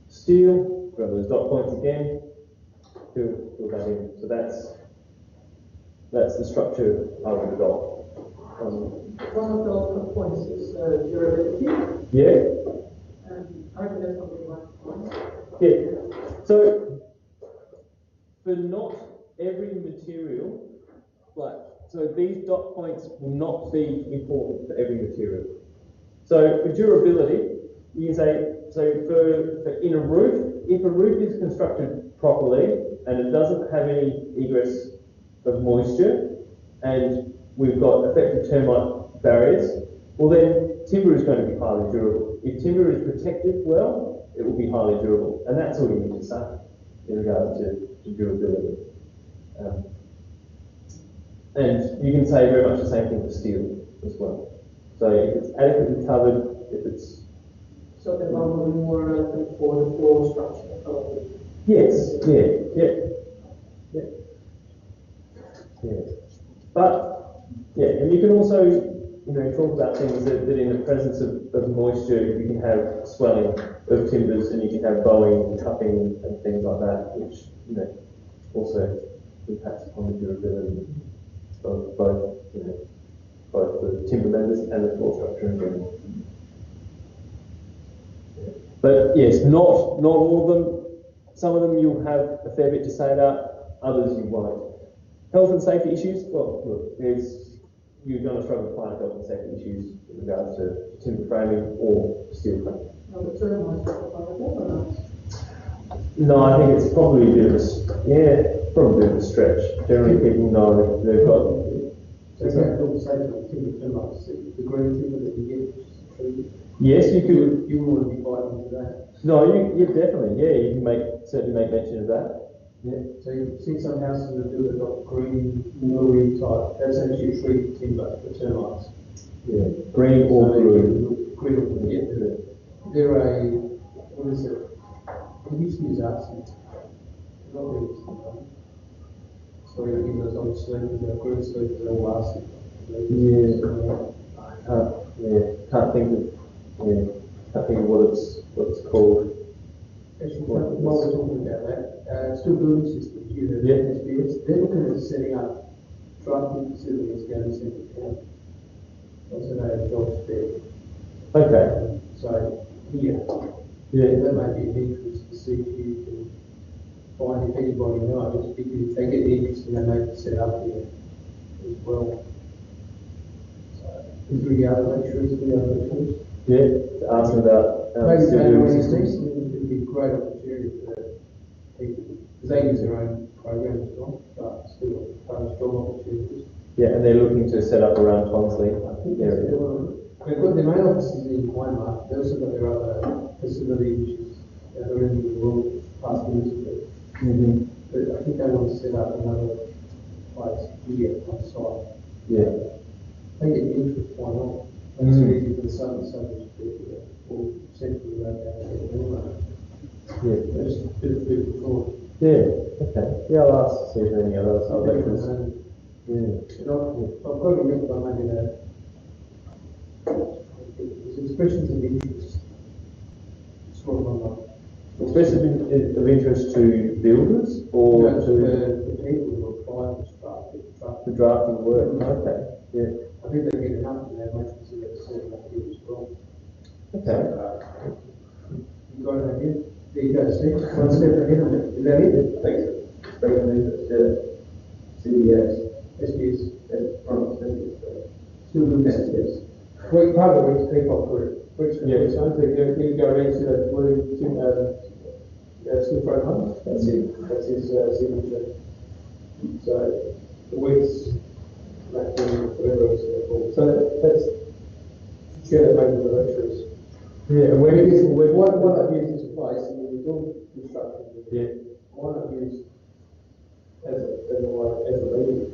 steel, grab those dot points again, fill that in. So that's the structure I would adopt. One of those points is durability. Yeah. I think that's something like points. Yeah. So for not every material, so these dot points will not be important for every material. So for durability, you can say, for in a roof, if a roof is constructed properly and it doesn't have any egress of moisture, and we've got effective termite barriers, well then timber is going to be highly durable. If timber is protected well, it will be highly durable, and that's all you need to say in regards to durability. And you can say very much the same thing for steel as well. So if it's adequately covered, if it's... So the one will be more relevant for the floor structure, probably. Yes, yeah. But, and you can also, talk about things that in the presence of moisture, you can have swelling of timbers, and you can have bowing and cupping and things like that, which, also impacts upon the durability of both the timber members and the floor structure in general. Yeah. But yes, not all of them. Some of them you'll have a fair bit to say about, others you won't. Health and safety issues, well, look, you're going to struggle to find health and safety issues in regards to timber framing or steel framing. No, I think it's probably a bit of a stretch. Generally, people know they've got. So you have to say to timber, the green timber that you get treated. Yes, you could. You want to be biting into that. No, you definitely, you can certainly make mention of that. Yeah. So you see some houses that do it like green, bluey type, that's actually treated timber for termites. Yeah, green or blue. Green or blue, yeah. They're a, what is it? We used to use arsenic. Not really sometimes. So you give those old sleeves, green sleeves, they're all arsenic. Can't think of what it's called. Actually, while we're talking about that, still building systems, they're looking at setting up drafting facilities down the central town. Also, they have jobs there. Okay. So, that may be an interest to see if you can find if anybody knows, because if they get interested, they may set up there as well. So, is there any other lecturers? Yeah, to ask them about Maybe building systems. it'd be a great opportunity for people, because they use their own programs as well, but still strong opportunities. Yeah, and they're looking to set up around Tonsley. I think they've got their main offices in Waymark. They've also got their other facility, which is at the end of the world, past Elizabeth. Mm-hmm. But I think they want to set up another place here on site. Yeah. I think it'd be interesting, why not? Makes it easy for the southern suburbs people or central road down there anyway. Yeah. Just a bit of food for thought. Yeah. Okay. Yeah, I'll ask to see if there are any others. I'll let them know. I've got a link on maybe that. There's expressions of interest. Sort of Expressions of interest to builders or to the people who apply for the drafting work. Okay. Yeah. I think they get enough and they might consider setting up here as well. Okay. You got an idea? There you go, Steve. One step ahead of it. Is that it? Thanks. Expression of interest, CDS. SBS. From CDS. Still doing SBS. Well, part of it is people for which Yeah. you go into the blue still front home. That's it. That's his signature. So the weeks, whatever else they're called. So that's share that maybe with the lecturers. Yeah. Why not use this place and we do construction? Yeah. Why not use as a meeting?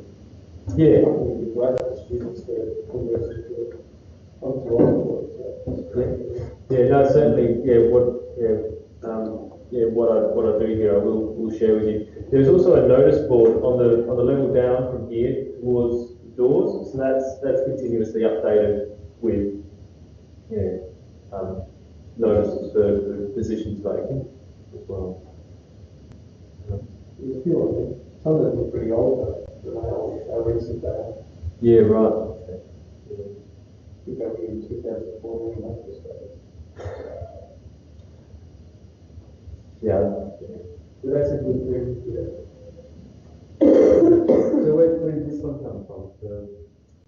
Yeah. I think it'd be great for students to converse with you. I'm thrilled. Yeah, no, certainly. What I do here, I will share with you. There's also a notice board on the level down from here towards the doors, so that's continuously updated with notices for positions vacant as well. There's a few of them. Some of them are pretty old, but they're recent. Yeah, right. Okay. We're going in 2014, that's the stuff. Yeah. But that's a good thing. So where did this one come from?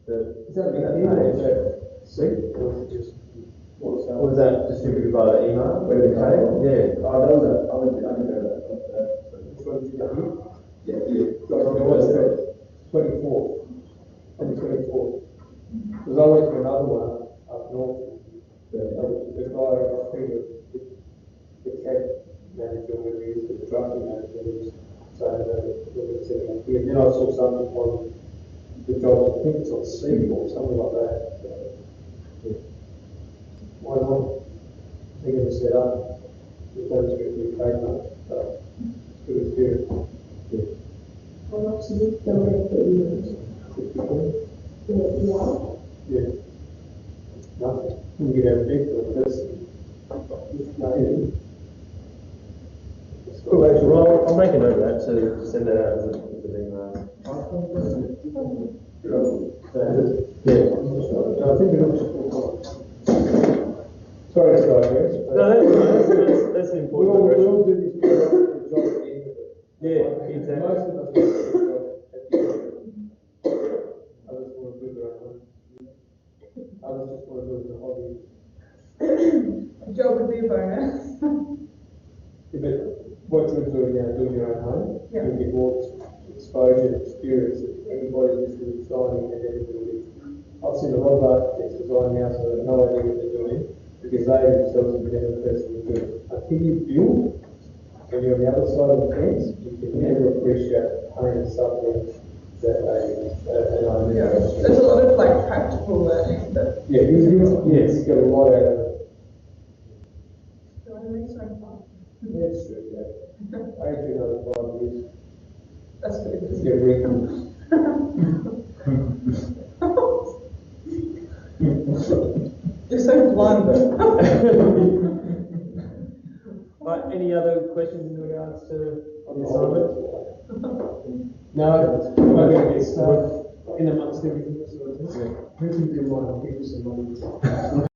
Is that a big deal? Or is that seat? Or is it just Was that distributed by the email? Where did it come from? Yeah. I know that. I didn't know that. Which one did you get here? What's that? 24. 24. Because I went to another one up north. The guy, I think the CAD manager, where he is, the drafting manager, was saying that they're setting up here. Then I saw something on the job, I think it's on C or something like that. Why not? They're going to set up. If that's going to be paid much, but it's good experience. How much is it the Yeah. Nothing. You get out big, but that's nothing. Cool, actually, well, I'll make a note of that to send that out as an email. Yeah. I think it looks. Sorry, Sky. No, that's get more exposure and experience than anybody just with designing and then building. I've seen a lot of architects design houses that have no idea what they're doing because they themselves have never personally built. Until you build, when you're on the other side of the fence, you can never appreciate the pain and suffering that an idea. There's a lot of like practical learning that. Yeah, you get a lot out of it. Do I make so far? Yeah, it's true, yeah. I do another 5 years. That's good. Just get wrinkled. You're so blunt. Right, any other questions in regards to the assignment? No, I'm going to get started in amongst everything. Yeah. Who can do mine? I'll give you some money.